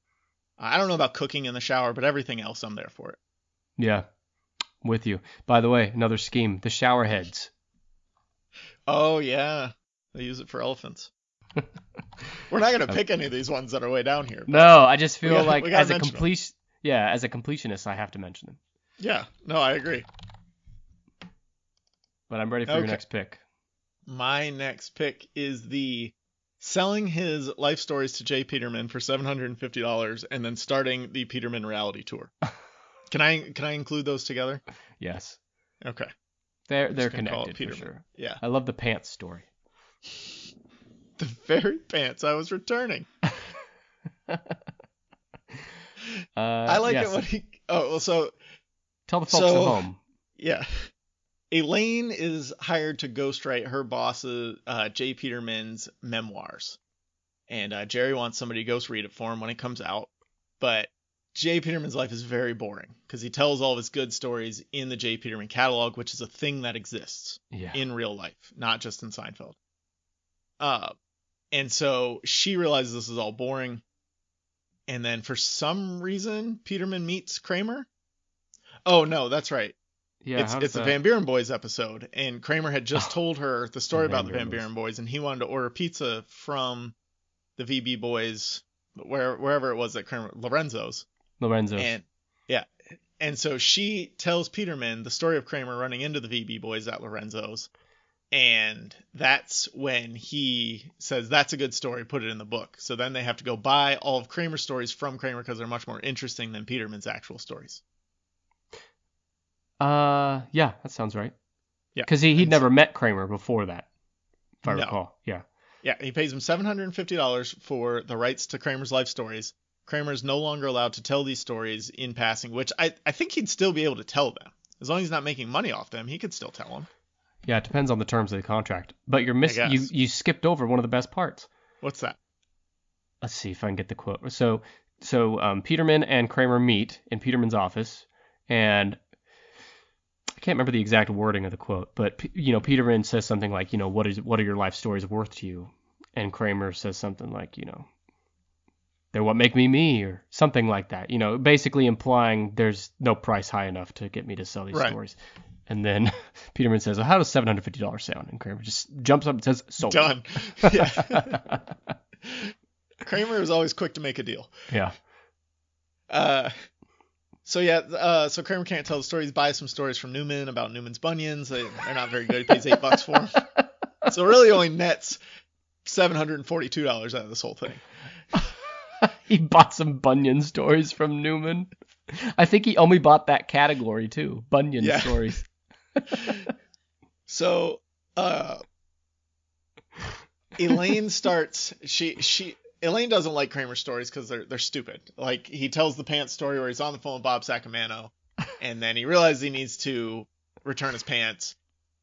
I don't know about cooking in the shower, but everything else, I'm there for it. Yeah. With you. By the way, another scheme, the shower heads. Oh, yeah. They use it for elephants. We're not going to pick any of these ones that are way down here. No, I just feel like as a completionist, I have to mention them. Yeah. No, I agree. But I'm ready for your next pick. My next pick is the selling his life stories to Jay Peterman for $750 and then starting the Peterman reality tour. Can I include those together? Yes. Okay. They're connected for sure. Yeah. I love the pants story. The very pants I was returning. I like it when he. Oh, well, so. Tell the folks at home. Yeah. Elaine is hired to ghostwrite her boss's Jay Peterman's memoirs. and Jerry wants somebody to ghost read it for him when it comes out. But J. Peterman's life is very boring because he tells all of his good stories in the J. Peterman catalog, which is a thing that exists in real life, not just in Seinfeld. And so she realizes this is all boring. And then for some reason, Peterman meets Kramer. Oh, no, that's right. Yeah, it's the Van Buren Boys episode. And Kramer had just told her the story about the Van Buren Boys, and he wanted to order pizza from the VB Boys, wherever it was that Kramer, Lorenzo's. And yeah. And so she tells Peterman the story of Kramer running into the VB Boys at Lorenzo's. And that's when he says, that's a good story, put it in the book. So then they have to go buy all of Kramer's stories from Kramer because they're much more interesting than Peterman's actual stories. Yeah, that sounds right. Yeah. Because he'd never met Kramer before that, if I recall. Yeah. Yeah, he pays him $750 for the rights to Kramer's life stories. Kramer is no longer allowed to tell these stories in passing, which I think he'd still be able to tell them. As long as he's not making money off them, he could still tell them. Yeah, it depends on the terms of the contract. But you skipped over one of the best parts. What's that? Let's see if I can get the quote. So Peterman and Kramer meet in Peterman's office, and I can't remember the exact wording of the quote, but Peterman says something like, what are your life stories worth to you? And Kramer says something like, they're what make me me, or something like that. Basically implying there's no price high enough to get me to sell these stories. And then Peterman says, well, how does $750 sound? And Kramer just jumps up and says, sold. Done. Yeah. Kramer is always quick to make a deal. Yeah. So Kramer can't tell the stories. He buys some stories from Newman about Newman's bunions. They're not very good. He pays $8 for them. So really only nets $742 out of this whole thing. He bought some bunion stories from Newman. I think he only bought that category too. Bunion stories. So Elaine starts Elaine doesn't like Kramer's stories because they're stupid. Like, he tells the pants story where he's on the phone with Bob Sacamano, and then he realizes he needs to return his pants,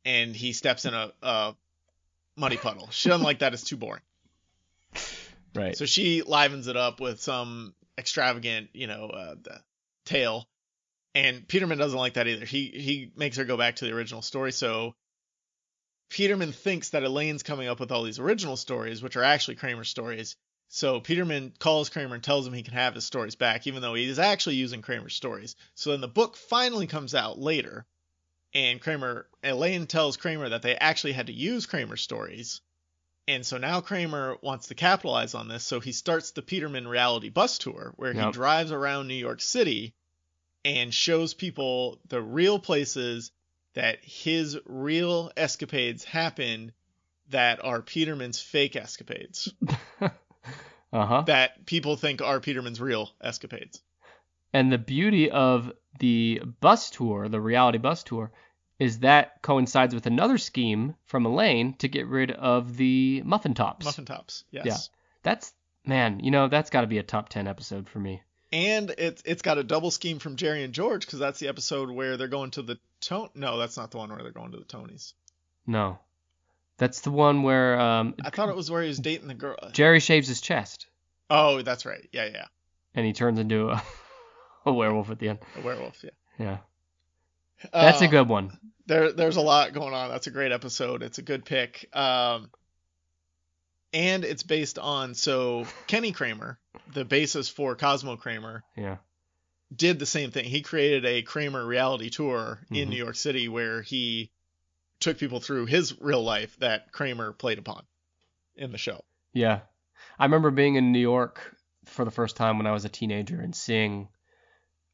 and he steps in a muddy puddle. She doesn't like that. It's too boring. Right. So she livens it up with some extravagant, tale. And Peterman doesn't like that either. He makes her go back to the original story. So Peterman thinks that Elaine's coming up with all these original stories, which are actually Kramer's stories. So Peterman calls Kramer and tells him he can have his stories back, even though he is actually using Kramer's stories. So then the book finally comes out later, and Elaine tells Kramer that they actually had to use Kramer's stories. And so now Kramer wants to capitalize on this. So he starts the Peterman reality bus tour, where he drives around New York City and shows people the real places that his real escapades happened that are Peterman's fake escapades. That people think are Peterman's real escapades. And the beauty of the bus tour, the reality bus tour, is that coincides with another scheme from Elaine to get rid of the muffin tops. Muffin tops, yes. Yeah. That's got to be a top 10 episode for me. And it's got a double scheme from Jerry and George, because that's the episode where they're going to the No, that's not the one where they're going to the Tonys. No. That's the one where... I thought it was where he was dating the girl. Jerry shaves his chest. Oh, that's right. Yeah. And he turns into a werewolf at the end. A werewolf, yeah. Yeah. That's a good one. There's a lot going on. That's a great episode. It's a good pick. And it's based on... So Kenny Kramer, the basis for Cosmo Kramer, did the same thing. He created a Kramer reality tour in New York City where he took people through his real life that Kramer played upon in the show. Yeah. I remember being in New York for the first time when I was a teenager and seeing,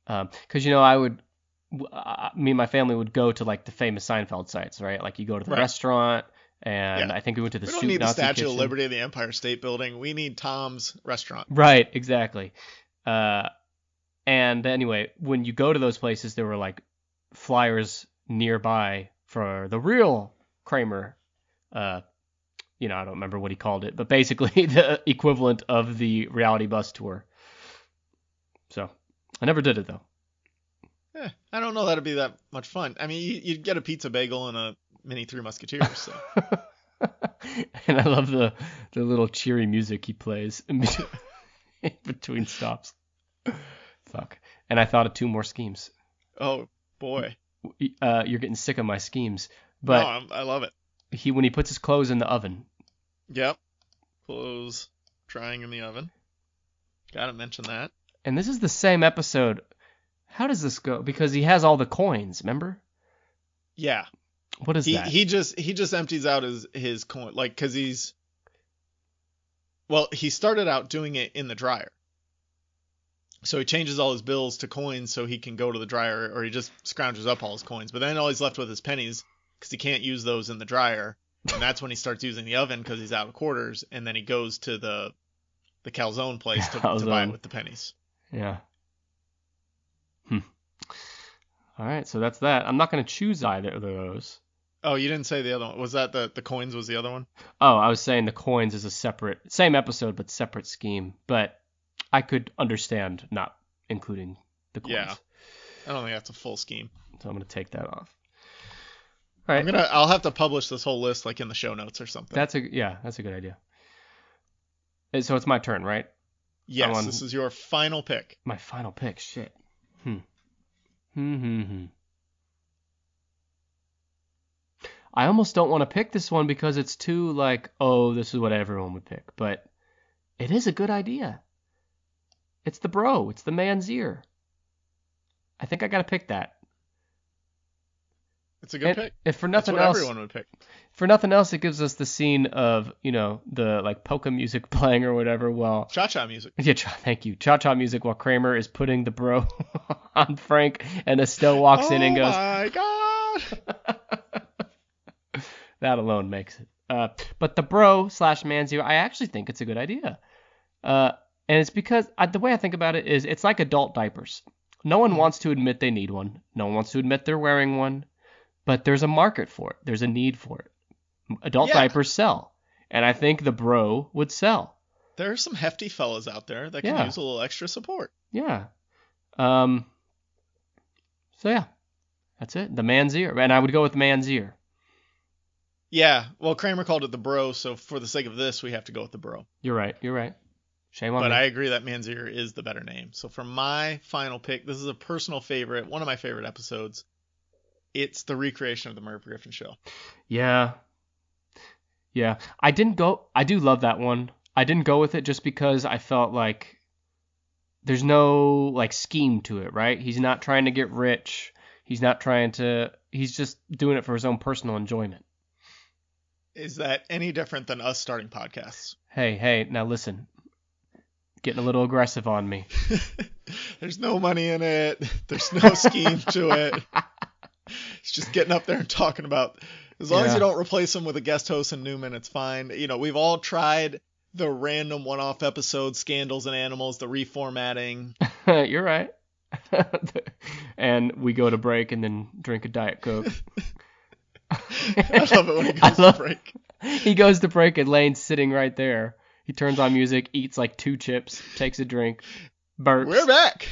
because, me and my family would go to like the famous Seinfeld sites, right? Like you go to the restaurant, and I think we went to the Soup Nazi Kitchen. We don't need the Statue of Liberty of the Empire State Building. We need Tom's Restaurant. Right, exactly. And anyway, when you go to those places, there were like flyers nearby for the real Kramer. I don't remember what he called it, but basically the equivalent of the reality bus tour. So I never did it though. I don't know that'd be that much fun. I mean, you'd get a pizza bagel and a mini Three Musketeers. So. And I love the little cheery music he plays in between stops. Fuck. And I thought of 2 more schemes. Oh boy. You're getting sick of my schemes, but No, I love it. when he puts his clothes in the oven. Yep. Clothes drying in the oven. Gotta mention that. And this is the same episode. How does this go? Because he has all the coins, remember? Yeah. What is that? He just empties out his coin, like, because he started out doing it in the dryer. So he changes all his bills to coins so he can go to the dryer, or he just scrounges up all his coins. But then all he's left with is pennies because he can't use those in the dryer. And that's when he starts using the oven because he's out of quarters. And then he goes to the calzone place to buy it with the pennies. Yeah. All right, so that's that. I'm not going to choose either of those. Oh, you didn't say the other one. Was that the coins was the other one? Oh, I was saying the coins is a same episode, but separate scheme. But I could understand not including the coins. Yeah. I don't think that's a full scheme. So I'm going to take that off. All right. I'll have to publish this whole list like in the show notes or something. That's a good idea. So it's my turn, right? Yes, this is your final pick. My final pick. Shit. I almost don't want to pick this one because it's too like, oh, this is what everyone would pick. But it is a good idea. It's the bro. It's the man's ear. I think I got to pick that. It's a good pick. If for nothing That's what else, everyone would pick. For nothing else, it gives us the scene of, the like polka music playing or whatever while... Cha-cha music. Yeah, thank you. Cha-cha music while Kramer is putting the bro on Frank, and Estelle walks in and goes... Oh my God! That alone makes it. But the bro / man's ear, I actually think it's a good idea. And it's because the way I think about it is it's like adult diapers. No one wants to admit they need one. No one wants to admit they're wearing one. But there's a market for it. There's a need for it. Adult diapers sell. And I think the bro would sell. There are some hefty fellas out there that can use a little extra support. Yeah. So yeah. That's it. The man's ear. And I would go with man's ear. Yeah. Well, Kramer called it the bro, so for the sake of this, we have to go with the bro. You're right. Shame on me. But I agree that man's ear is the better name. So for my final pick, this is a personal favorite, one of my favorite episodes. It's the recreation of the Merv Griffin show. Yeah. I do love that one. I didn't go with it just because I felt like there's no like scheme to it, right? He's not trying to get rich. He's just doing it for his own personal enjoyment. Is that any different than us starting podcasts? Hey, now listen. Getting a little aggressive on me. There's no money in it. There's no scheme to it. It's just getting up there and talking about, as long as you don't replace him with a guest host and Newman, it's fine. We've all tried the random one-off episodes, Scandals and Animals, the reformatting. You're right. And we go to break and then drink a Diet Coke. I love it when he goes to break. He goes to break and Lane's sitting right there. He turns on music, eats like 2 chips, takes a drink, burps. We're back.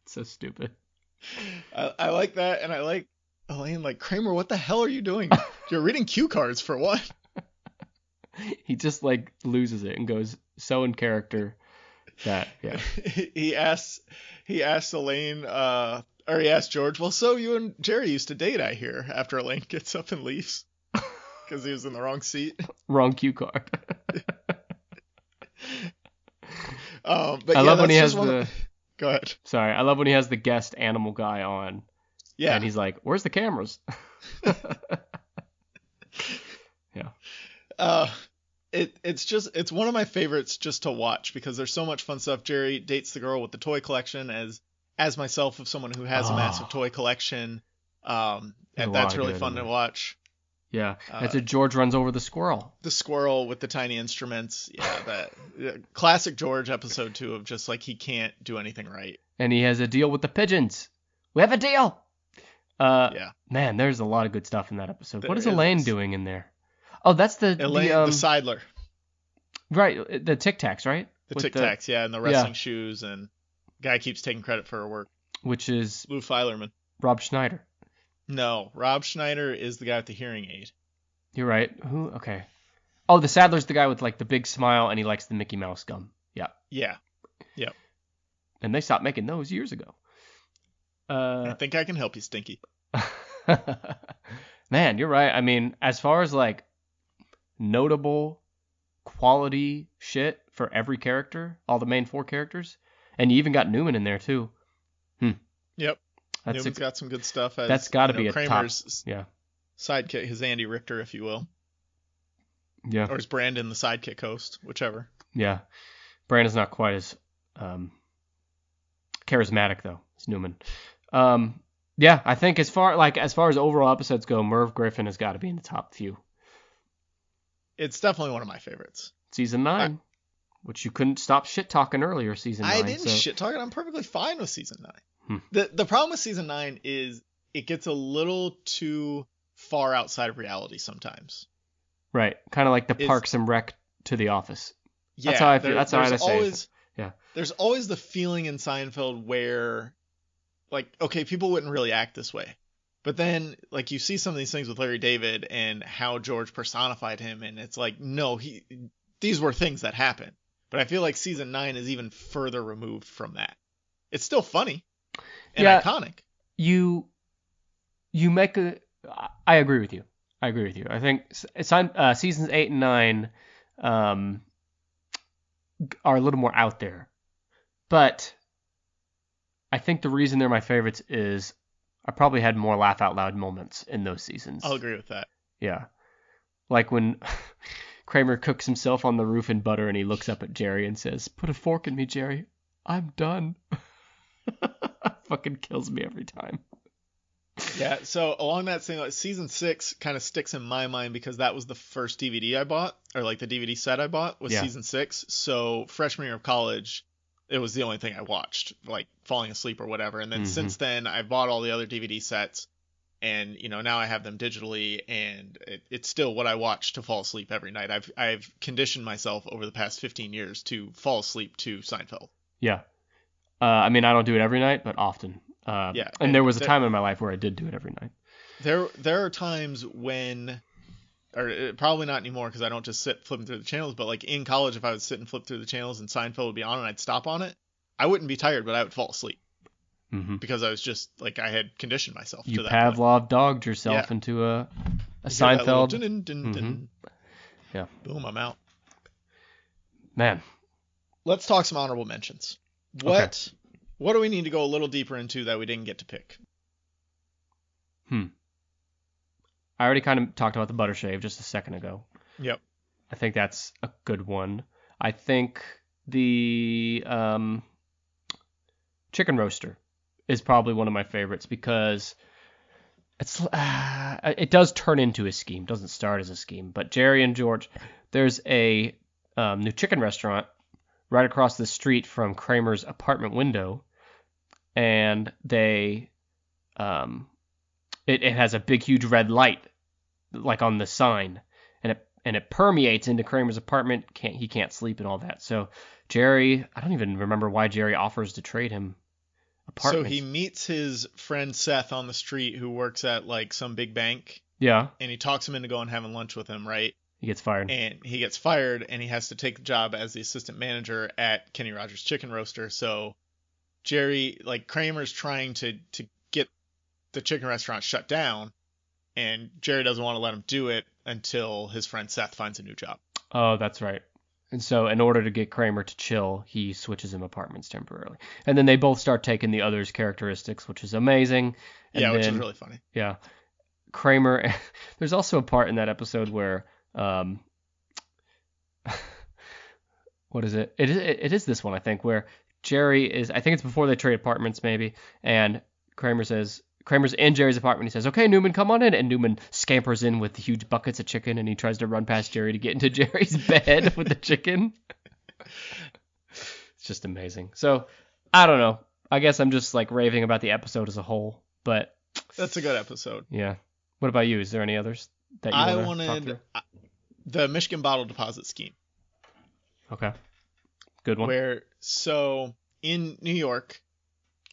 So stupid. I like that, and I like Elaine like, Kramer, what the hell are you doing? You're reading cue cards for what? He just like loses it and goes so in character that he asks Elaine, or he asks George, well, so you and Jerry used to date, I hear, after Elaine gets up and leaves because he was in the wrong seat. Wrong cue card. But I love when he has Go ahead. Sorry, I love when he has the guest animal guy on. Yeah. And he's like, "Where's the cameras?" Yeah. It's one of my favorites just to watch because there's so much fun stuff. Jerry dates the girl with the toy collection as myself, of someone who has a massive toy collection. And that's really fun to watch. Yeah. That's it. George runs over the squirrel. The squirrel with the tiny instruments. Yeah, that classic George episode 2 of just like he can't do anything right. And he has a deal with the pigeons. We have a deal. Man, there's a lot of good stuff in that episode. What is Elaine doing in there? Oh, that's the Seidler. Right, the Tic Tacs, right? The Tic Tacs, and the wrestling shoes, and guy keeps taking credit for her work. Which is Lou Feilerman. Rob Schneider. No, Rob Schneider is the guy with the hearing aid. You're right. Who? Okay. Oh, the Sadler's the guy with like the big smile and he likes the Mickey Mouse gum. Yeah. Yeah. Yep. And they stopped making those years ago. I think I can help you, Stinky. Man, you're right. I mean, as far as like notable quality shit for every character, all the main 4 characters, and you even got Newman in there too. Yep. Newman's got some good stuff. That's got to be a Kramer's top. Yeah. Sidekick, his Andy Richter, if you will. Yeah. Or his Brandon, the sidekick host, whichever. Yeah. Brandon's not quite as charismatic though. It's Newman. Yeah, I think as far as overall episodes go, Merv Griffin has got to be in the top few. It's definitely one of my favorites. Season 9, which you couldn't stop shit talking earlier. Season 9. I didn't shit talk it. I'm perfectly fine with season 9. The problem with season 9 is it gets a little too far outside of reality sometimes. Right, kind of like the Parks and Rec to The Office. Yeah, that's how I feel. That's how I say it. Yeah. There's always the feeling in Seinfeld where, like, okay, people wouldn't really act this way. But then, like, you see some of these things with Larry David and how George personified him, and it's like, no, these were things that happened. But I feel like season 9 is even further removed from that. It's still funny and iconic. You make a... I agree with you. I think seasons 8 and 9 are a little more out there. But I think the reason they're my favorites is I probably had more laugh out loud moments in those seasons. I'll agree with that. Yeah. Like when Kramer cooks himself on the roof in butter and he looks up at Jerry and says, "Put a fork in me, Jerry. I'm done." Fucking kills me every time. Yeah, so along that same, like, season 6 kind of sticks in my mind because that was the first DVD I bought, or like the DVD set I bought was season 6. So freshman year of college, it was the only thing I watched, like falling asleep or whatever. And then since then, I bought all the other DVD sets, and now I have them digitally, and it's still what I watch to fall asleep every night. I've conditioned myself over the past 15 years to fall asleep to Seinfeld. Yeah. I mean, I don't do it every night, but often. And there was a time in my life where I did do it every night. There are times when, or probably not anymore because I don't just sit flipping through the channels, but like in college, if I would sit and flip through the channels and Seinfeld would be on and I'd stop on it, I wouldn't be tired, but I would fall asleep. Because I was just like, I had conditioned myself to that. You Pavlov dogged yourself into a Seinfeld. Yeah. Boom, I'm out. Man. Let's talk some honorable mentions. What do we need to go a little deeper into that we didn't get to pick? I already kind of talked about the butter shave just a second ago. Yep. I think that's a good one. I think the chicken roaster is probably one of my favorites because it does turn into a scheme. It doesn't start as a scheme. But Jerry and George, there's a new chicken restaurant right across the street from Kramer's apartment window. And they, it has a big, huge red light, like on the sign, and it permeates into Kramer's apartment. He can't sleep and all that. So Jerry, I don't even remember why Jerry offers to trade him apartments. So he meets his friend Seth on the street, who works at like some big bank. Yeah. And he talks him into going and having lunch with him, right? He gets fired. And he gets fired, and he has to take the job as the assistant manager at Kenny Rogers Chicken Roaster. So Jerry, like, Kramer's trying to get the chicken restaurant shut down, and Jerry doesn't want to let him do it until his friend Seth finds a new job. Oh, that's right. And so in order to get Kramer to chill, he switches him apartments temporarily. And then they both start taking the other's characteristics, which is amazing. And which is really funny. Yeah. Kramer, there's also a part in that episode where, what is it? It is this one, I think, where Jerry is, I think it's before they trade apartments maybe, and Kramer's in Jerry's apartment. He says, "Okay, Newman, come on in." And Newman scampers in with huge buckets of chicken, and he tries to run past Jerry to get into Jerry's bed with the chicken. It's just amazing. So, I don't know. I guess I'm just like raving about the episode as a whole, but that's a good episode. Yeah. What about you? Is there any others that you want to talk through? The Michigan bottle deposit scheme. Okay. Good one. So in New York,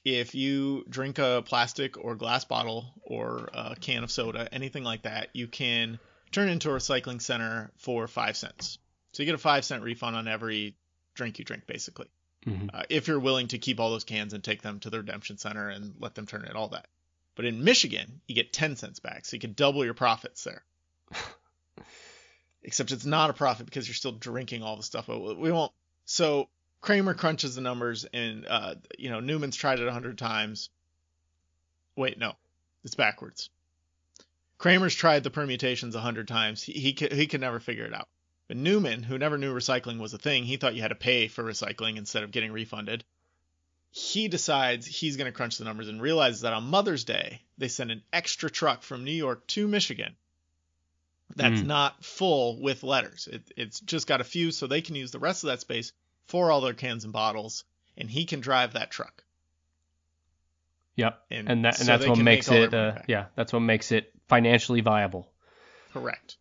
if you drink a plastic or glass bottle or a can of soda, anything like that, you can turn it into a recycling center for 5 cents. So you get a 5-cent refund on every drink you drink, basically. If you're willing to keep all those cans and take them to the redemption center and let them turn it, all that. But in Michigan, you get 10 cents back, so you can double your profits there. Except it's not a profit because you're still drinking all the stuff. But we won't. So Kramer crunches the numbers, and Newman's tried it 100 times. Wait, no, it's backwards. Kramer's tried the permutations 100 times. He could never figure it out. But Newman, who never knew recycling was a thing, he thought you had to pay for recycling instead of getting refunded. He decides he's going to crunch the numbers and realizes that on Mother's Day, they send an extra truck from New York to Michigan that's not full with letters. It's just got a few, so they can use the rest of that space for all their cans and bottles, and he can drive that truck. Yep, and that's what makes it that's what makes it financially viable. Correct.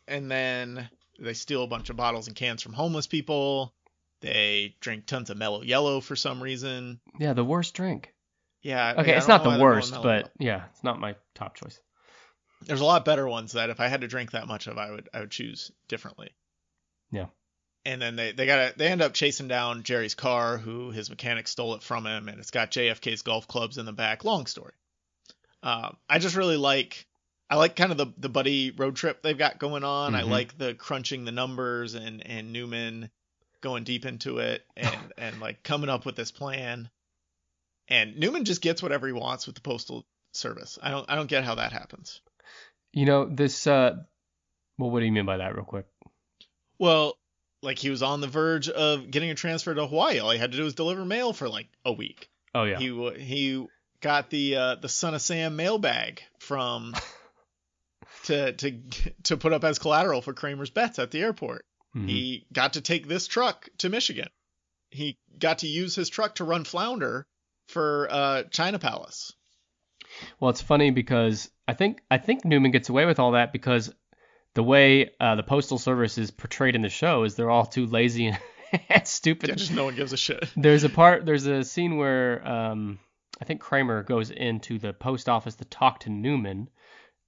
And then they steal a bunch of bottles and cans from homeless people. They drink tons of Mellow Yellow for some reason. Yeah, the worst drink. Yeah. Okay, it's not the worst, but yeah, it's not my top choice. There's a lot better ones that if I had to drink that much of, I would choose differently. Yeah. And then they end up chasing down Jerry's car, who his mechanic stole it from him, and it's got JFK's golf clubs in the back. Long story. I just really like kind of the buddy road trip they've got going on. I like the crunching the numbers and Newman going deep into it and like coming up with this plan. And Newman just gets whatever he wants with the Postal Service. I don't get how that happens. This well, what do you mean by that, real quick? Well, like he was on the verge of getting a transfer to Hawaii. All he had to do was deliver mail for like a week. Oh yeah. He got the Son of Sam mailbag from to put up as collateral for Kramer's bets at the airport. He got to take this truck to Michigan. He got to use his truck to run Flounder for China Palace. Well, it's funny because I think Newman gets away with all that because the way the Postal Service is portrayed in the show is they're all too lazy and stupid. Yeah, just no one gives a shit. There's a scene where I think Kramer goes into the post office to talk to Newman,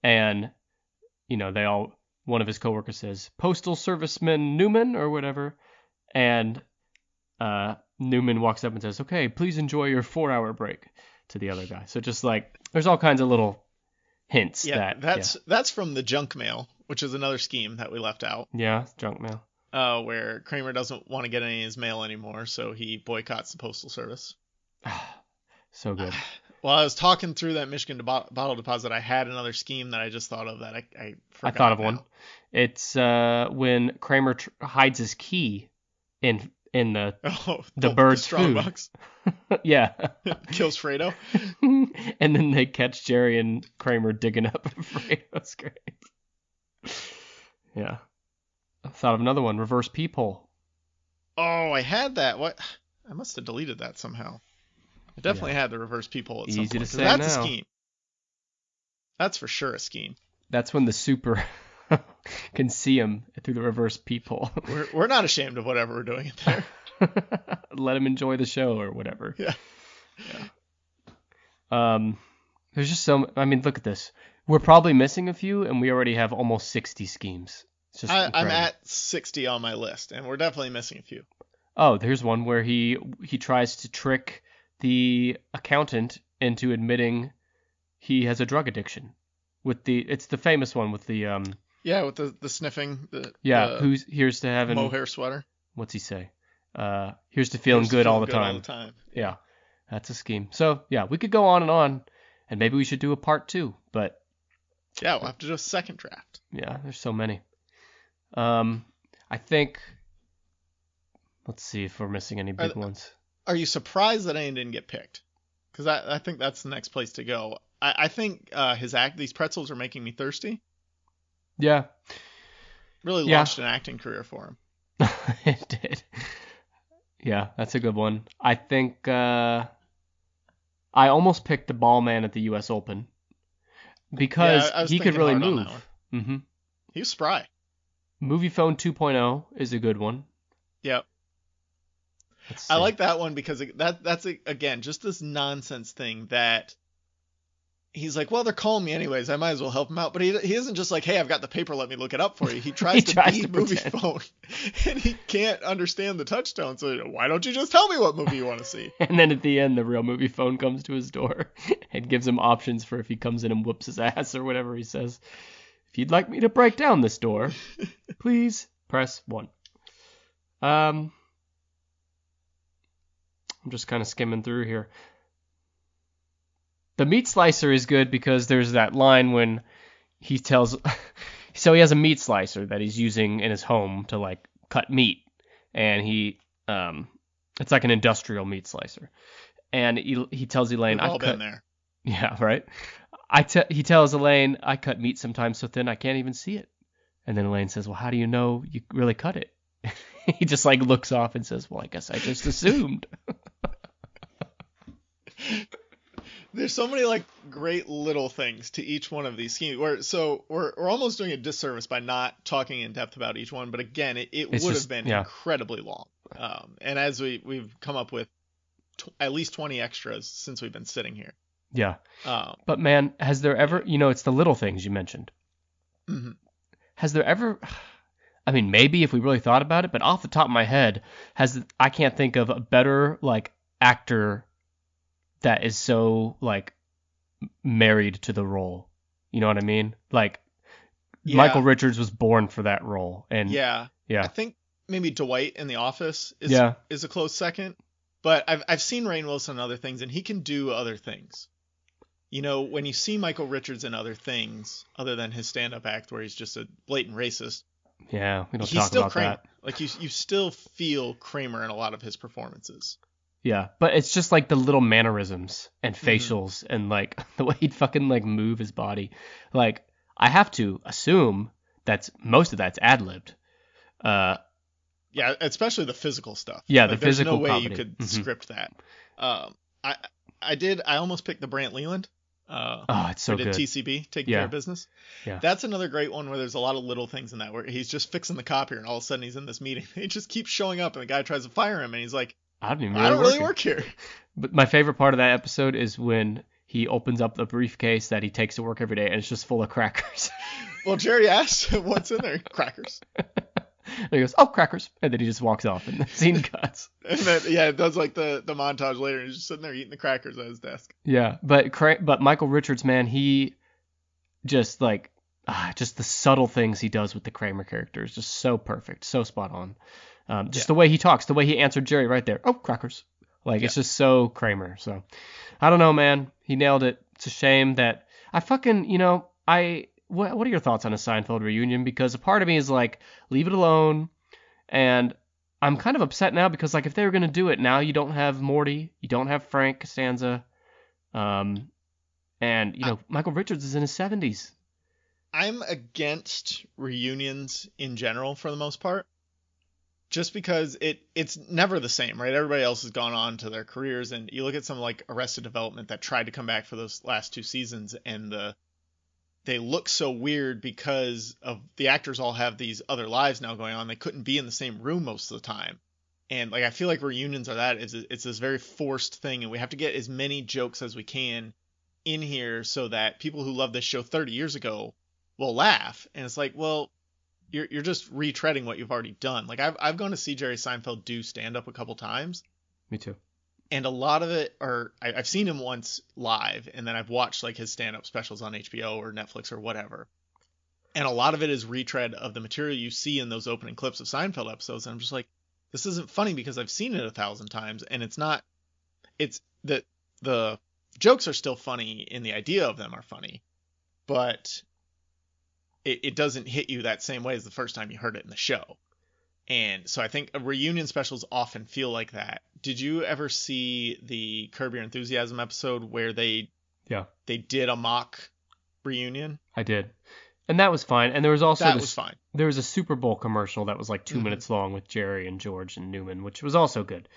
and one of his coworkers says, "Postal Serviceman Newman," or whatever, and Newman walks up and says, "Okay, please enjoy your 4-hour break," to the other guy. So just like there's all kinds of little hints. Yeah, that's from the junk mail, which is another scheme that we left out. Yeah, junk mail. Where Kramer doesn't want to get any of his mail anymore, so he boycotts the Postal Service. So good. While I was talking through that Michigan bottle deposit, I had another scheme that I just thought of that I forgot. I thought of one. It's when Kramer hides his key in the bird's food. Box. Yeah. Kills Fredo. And then they catch Jerry and Kramer digging up Fredo's grave. Yeah. I thought of another one. Reverse peephole. Oh, I had that. What? I must have deleted that somehow. I definitely had the reverse peephole at some point. Easy to say that's now. a scheme. That's for sure a scheme. That's when the super can see him through the reverse peephole. We're not ashamed of whatever we're doing in there. Let him enjoy the show or whatever. Yeah. There's just look at this. We're probably missing a few, and we already have almost 60 schemes. It's just I'm at 60 on my list, and we're definitely missing a few. Oh, there's one where he tries to trick the accountant into admitting he has a drug addiction. It's the famous one with the with the sniffing. Here's to having mohair sweater. What's he say? Here's to feeling good all the time. Yeah, that's a scheme. So yeah, we could go on, and maybe we should do a part 2. But yeah, we'll have to do a second draft. Yeah, there's so many. I think. Let's see if we're missing any big ones. Are you surprised that any didn't get picked? Because I think that's the next place to go. I think these pretzels are making me thirsty. Yeah. Really launched an acting career for him. It did. Yeah, that's a good one. I think I almost picked the ball man at the U.S. Open because he could really move. Mm-hmm. He was spry. Movie Phone 2.0 is a good one. Yep. I like that one because that's again just this nonsense thing that he's like, well, they're calling me anyways. I might as well help him out. But he isn't just like, hey, I've got the paper. Let me look it up for you. He He tries to tries be to movie pretend. phone, and he can't understand the touchstone. So why don't you just tell me what movie you want to see? And then at the end, the real movie phone comes to his door and gives him options for if he comes in and whoops his ass or whatever he says. If you'd like me to break down this door, please press 1. I'm just kind of skimming through here. The meat slicer is good because there's that line when he tells, so he has a meat slicer that he's using in his home to like cut meat, and it's like an industrial meat slicer, and he tells Elaine, We've all been there. Yeah, right. He tells Elaine, I cut meat sometimes so thin I can't even see it, and then Elaine says, well, how do you know you really cut it? He just like looks off and says, well, I guess I just assumed. There's so many like great little things to each one of these schemes. We're almost doing a disservice by not talking in depth about each one. But again, it would have been incredibly long. And as we've come up with at least 20 extras since we've been sitting here. Yeah. But man, has there ever, it's the little things you mentioned. Mm-hmm. Has there ever, I mean, maybe if we really thought about it, but off the top of my head, I can't think of a better like actor that is so like married to the role. You know what I mean? Like Michael Richards was born for that role. And yeah. I think maybe Dwight in The Office is a close second. But I've seen Rainn Wilson in other things, and he can do other things. When you see Michael Richards in other things, other than his stand-up act where he's just a blatant racist. Yeah, we don't he's talk still about Kramer. that. Like you still feel Kramer in a lot of his performances. Yeah, but it's just like the little mannerisms and facials and like the way he'd fucking like move his body. Like I have to assume most of that's ad-libbed. Yeah, especially the physical stuff. Yeah, like, the physical there's no way comedy. you could script that. I almost picked the Brant Leland. It's so good. TCB, Taking Care of Business. Yeah. That's another great one where there's a lot of little things in that where he's just fixing the copier and all of a sudden he's in this meeting. He just keeps showing up and the guy tries to fire him and he's like, I don't really work here. But my favorite part of that episode is when he opens up the briefcase that he takes to work every day and it's just full of crackers. Well, Jerry asks what's in there. Crackers. And he goes, oh, crackers. And then he just walks off and the scene cuts. And then, it does like the montage later. He's just sitting there eating the crackers at his desk. Yeah, but Michael Richards, man, he just like, just the subtle things he does with the Kramer character is just so perfect, so spot on. The way he talks, the way he answered Jerry right there. Oh, crackers. Like, it's just so Kramer. So, I don't know, man. He nailed it. It's a shame that I fucking, what are your thoughts on a Seinfeld reunion? Because a part of me is like, leave it alone. And I'm kind of upset now because, like, if they were going to do it, now you don't have Morty. You don't have Frank Costanza. And, Michael Richards is in his 70s. I'm against reunions in general for the most part. Just because it's never the same, right? Everybody else has gone on to their careers. And you look at something like Arrested Development that tried to come back for those last 2 seasons and they look so weird because of the actors all have these other lives now going on. They couldn't be in the same room most of the time. And like, I feel like reunions are that. It's this very forced thing. And we have to get as many jokes as we can in here so that people who loved this show 30 years ago will laugh. And it's like, well, you're just retreading what you've already done. Like I've gone to see Jerry Seinfeld do stand up a couple times. Me too. And a lot of it I've seen him once live and then I've watched like his stand-up specials on HBO or Netflix or whatever. And a lot of it is retread of the material you see in those opening clips of Seinfeld episodes. And I'm just like, this isn't funny because I've seen it 1,000 times and it's that the jokes are still funny and the idea of them are funny, but it doesn't hit you that same way as the first time you heard it in the show. And so I think reunion specials often feel like that. Did you ever see the Curb Your Enthusiasm episode where they did a mock reunion? I did. And that was fine. And there was also was fine. There was a Super Bowl commercial that was like 2 minutes long with Jerry and George and Newman, which was also good.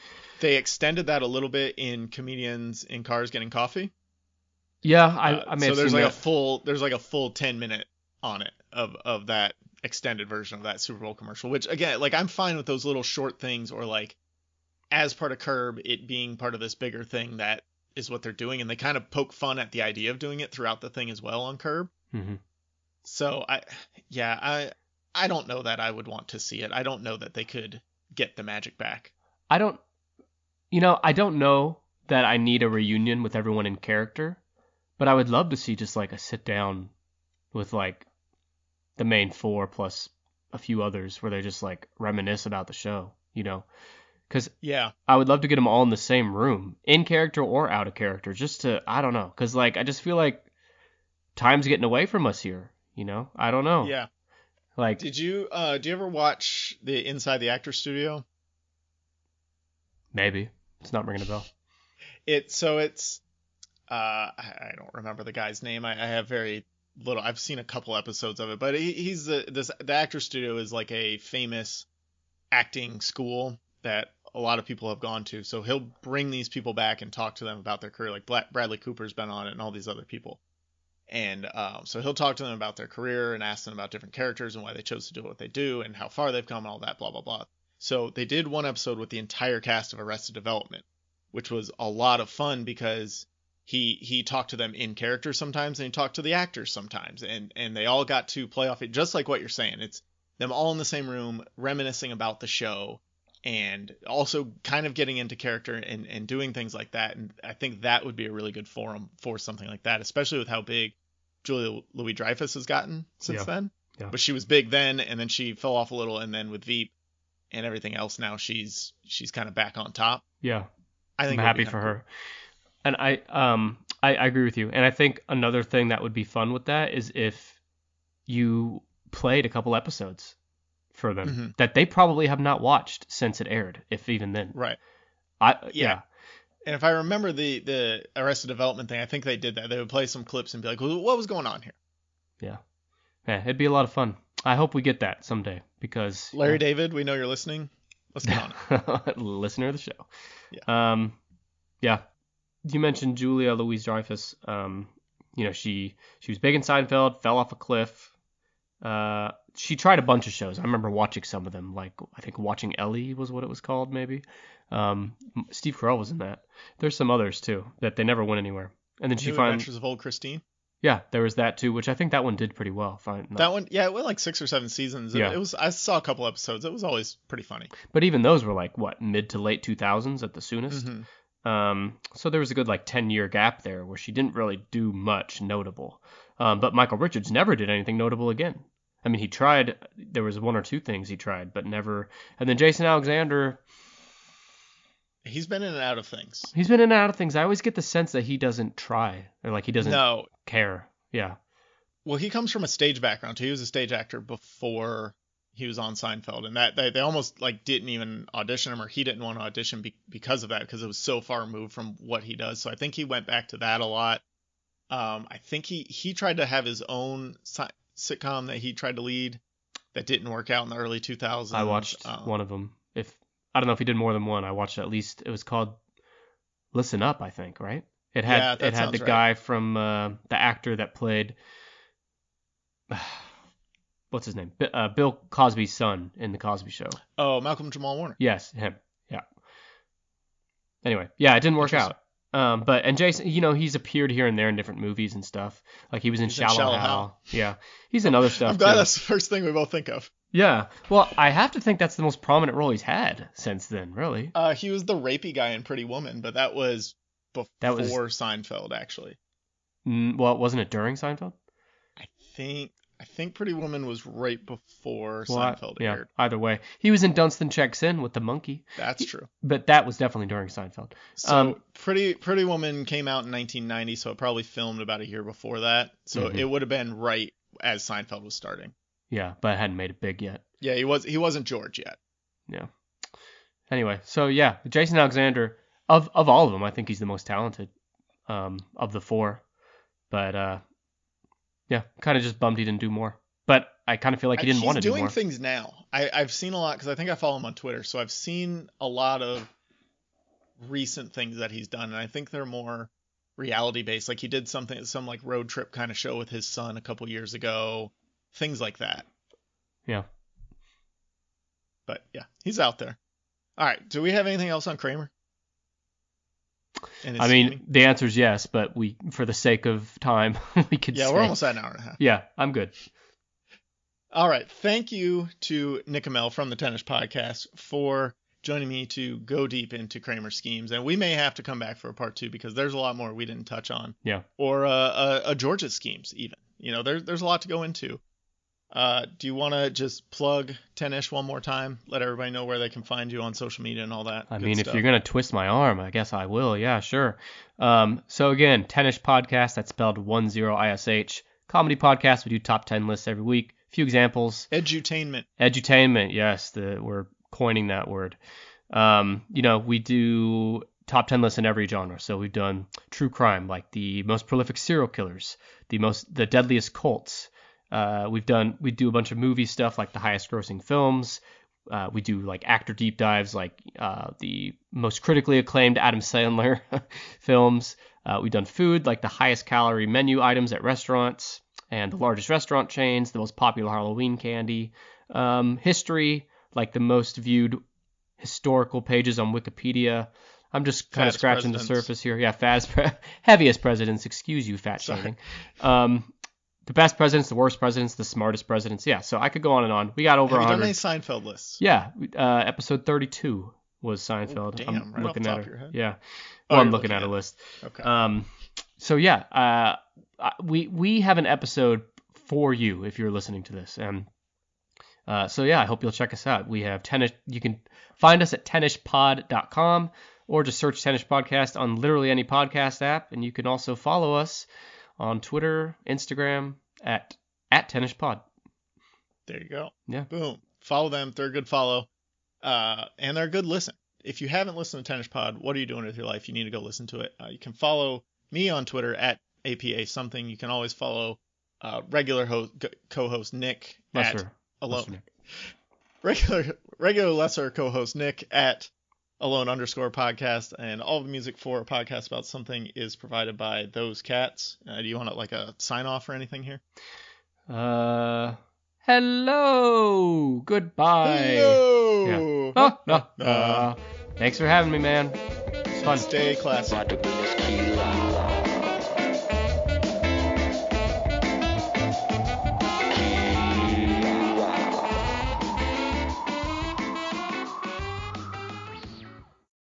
They extended that a little bit in Comedians in Cars Getting Coffee. Yeah, I may have so there's seen like that. there's like a full 10-minute on it of that extended version of that Super Bowl commercial, which again, like I'm fine with those little short things or like as part of Curb, it being part of this bigger thing that is what they're doing, and they kind of poke fun at the idea of doing it throughout the thing as well on Curb. Mm-hmm. So I don't know that I would want to see it. I don't know that they could get the magic back. I don't know that I need a reunion with everyone in character, but I would love to see just like a sit down with like the main four plus a few others where they just like reminisce about the show, because I would love to get them all in the same room, in character or out of character, just to, I don't know, because like I just feel like time's getting away from us here, I don't know. Yeah. Like, do you ever watch the Inside the Actor Studio? Maybe. It's not ringing a bell. I don't remember the guy's name. I have very little. I've seen a couple episodes of it, but the Actor Studio is like a famous acting school that a lot of people have gone to. So he'll bring these people back and talk to them about their career. Like Bradley Cooper's been on it and all these other people. And so he'll talk to them about their career and ask them about different characters and why they chose to do what they do and how far they've come and all that, blah, blah, blah. So they did one episode with the entire cast of Arrested Development, which was a lot of fun because he talked to them in character sometimes and he talked to the actors sometimes. And they all got to play off it, just like what you're saying. It's them all in the same room reminiscing about the show and also kind of getting into character and doing things like that. And I think that would be a really good forum for something like that, especially with how big Julia Louis-Dreyfus has gotten since then. Yeah. But she was big then, and then she fell off a little, and then with Veep and everything else, now she's kind of back on top. Yeah, I think I'm happy for her. And I agree with you. And I think another thing that would be fun with that is if you played a couple episodes for them that they probably have not watched since it aired, if even then. Right. Yeah. And if I remember the Arrested Development thing, I think they did that. They would play some clips and be like, well, what was going on here? Yeah. Yeah, it'd be a lot of fun. I hope we get that someday because... Larry David, we know you're listening. Let's get on it. Listener of the show. Yeah. Yeah. You mentioned Julia Louis-Dreyfus. She was big in Seinfeld, fell off a cliff. She tried a bunch of shows. I remember watching some of them, like I think Watching Ellie was what it was called, maybe. Steve Carell was in that. There's some others too that they never went anywhere. And then she finally Adventures of Old Christine. Yeah, there was that too, which I think that one did pretty well. That one, it went like 6 or 7 seasons. Yeah. I saw a couple episodes. It was always pretty funny. But even those were like what, mid to late 2000s at the soonest. So there was a good like 10-year gap there where she didn't really do much notable. But Michael Richards never did anything notable again. I mean, he tried. There was 1 or 2 things he tried, but never. And then Jason Alexander. He's been in and out of things. I always get the sense that he doesn't try or like he doesn't care. Yeah. Well, he comes from a stage background too. He was a stage actor before he was on Seinfeld, and that they almost like didn't even audition him, or he didn't want to audition because of that, because it was so far removed from what he does. So I think he went back to that a lot. I think he tried to have his own sitcom that he tried to lead that didn't work out in the early 2000s. I watched one of them. I don't know if he did more than one. I watched at least. It was called Listen Up, I think, right? It had the guy from the actor that played what's his name? Bill Cosby's son in the Cosby Show. Oh, Malcolm Jamal Warner. Yes, him. Yeah. Anyway, yeah, it didn't work out. And Jason, he's appeared here and there in different movies and stuff. Like he was in Shallow Hal. Yeah, he's in other stuff. I'm glad that's the first thing we both think of. Yeah. Well, I have to think that's the most prominent role he's had since then, really. He was the rapey guy in Pretty Woman, but that was before Seinfeld, actually. Well, wasn't it during Seinfeld? I think Pretty Woman was right before Seinfeld aired. Either way. He was in Dunstan Checks In with the monkey. That's true. But that was definitely during Seinfeld. So Pretty Woman came out in 1990, so it probably filmed about a year before that. So it would have been right as Seinfeld was starting. Yeah, but it hadn't made it big yet. Yeah, he wasn't George yet. Yeah. Anyway, so yeah, Jason Alexander, of all of them, I think he's the most talented of the 4. But yeah, kind of just bummed he didn't do more. But I kind of feel like he didn't want to do more. He's doing things now. I've seen a lot, because I think I follow him on Twitter, so I've seen a lot of recent things that he's done, and I think they're more reality-based. Like he did some like road trip kind of show with his son a couple years ago. Things like that. Yeah. But yeah, he's out there. All right. Do we have anything else on Kramer? his I mean, scheming? the answer is yes, but for the sake of time, we could say. Yeah, we're almost at an hour and a half. Yeah, I'm good. All right. Thank you to Nick Emel from the Tennis Podcast for joining me to go deep into Kramer's schemes. And we may have to come back for a part 2 because there's a lot more we didn't touch on. Yeah. Or a George's schemes even. You know, there's a lot to go into. Do you want to just plug Tennis one more time? Let everybody know where they can find you on social media and all that. I mean, if you're going to twist my arm, I guess I will. Yeah, sure. So again, Tennis Podcast, that's spelled 10ISH. Comedy podcast, we do top 10 lists every week. A few examples. Edutainment, yes. We're coining that word. We do top 10 lists in every genre. So we've done true crime, like the most prolific serial killers, the deadliest cults. We do a bunch of movie stuff like the highest grossing films. We do like actor deep dives like the most critically acclaimed Adam Sandler films. We've done food like the highest calorie menu items at restaurants and the largest restaurant chains, the most popular Halloween candy. History like the most viewed historical pages on Wikipedia. I'm just kind of scratching the surface here. Yeah, heaviest presidents. Excuse you, fat shaming. The best presidents, the worst presidents, the smartest presidents. Yeah, so I could go on and on. We got over 100. Have you done any Seinfeld lists? Yeah, episode 32 was Seinfeld. Oh, damn, right looking off the at top it. of your head? Yeah. Oh, I'm looking at a list. Okay. So yeah, we have an episode for you if you're listening to this, and so yeah, I hope you'll check us out. We have Tennis. You can find us at tennispod.com or just search Tennis Podcast on literally any podcast app, and you can also follow us on Twitter, Instagram at TennisPod. There you go. Yeah. Boom. Follow them. They're a good follow. And they're a good listen. If you haven't listened to Tennis Pod, what are you doing with your life? You need to go listen to it. You can follow me on Twitter at APA something. You can always follow regular co-host Nick Lesser Alone. Nick. Regular lesser co-host Nick at alone_podcast, and all the music for a podcast about something is provided by those cats. Do you want like a sign off or anything here? Hello. Goodbye. Hello. Yeah. Thanks for having me, man. It's fun. Stay classy.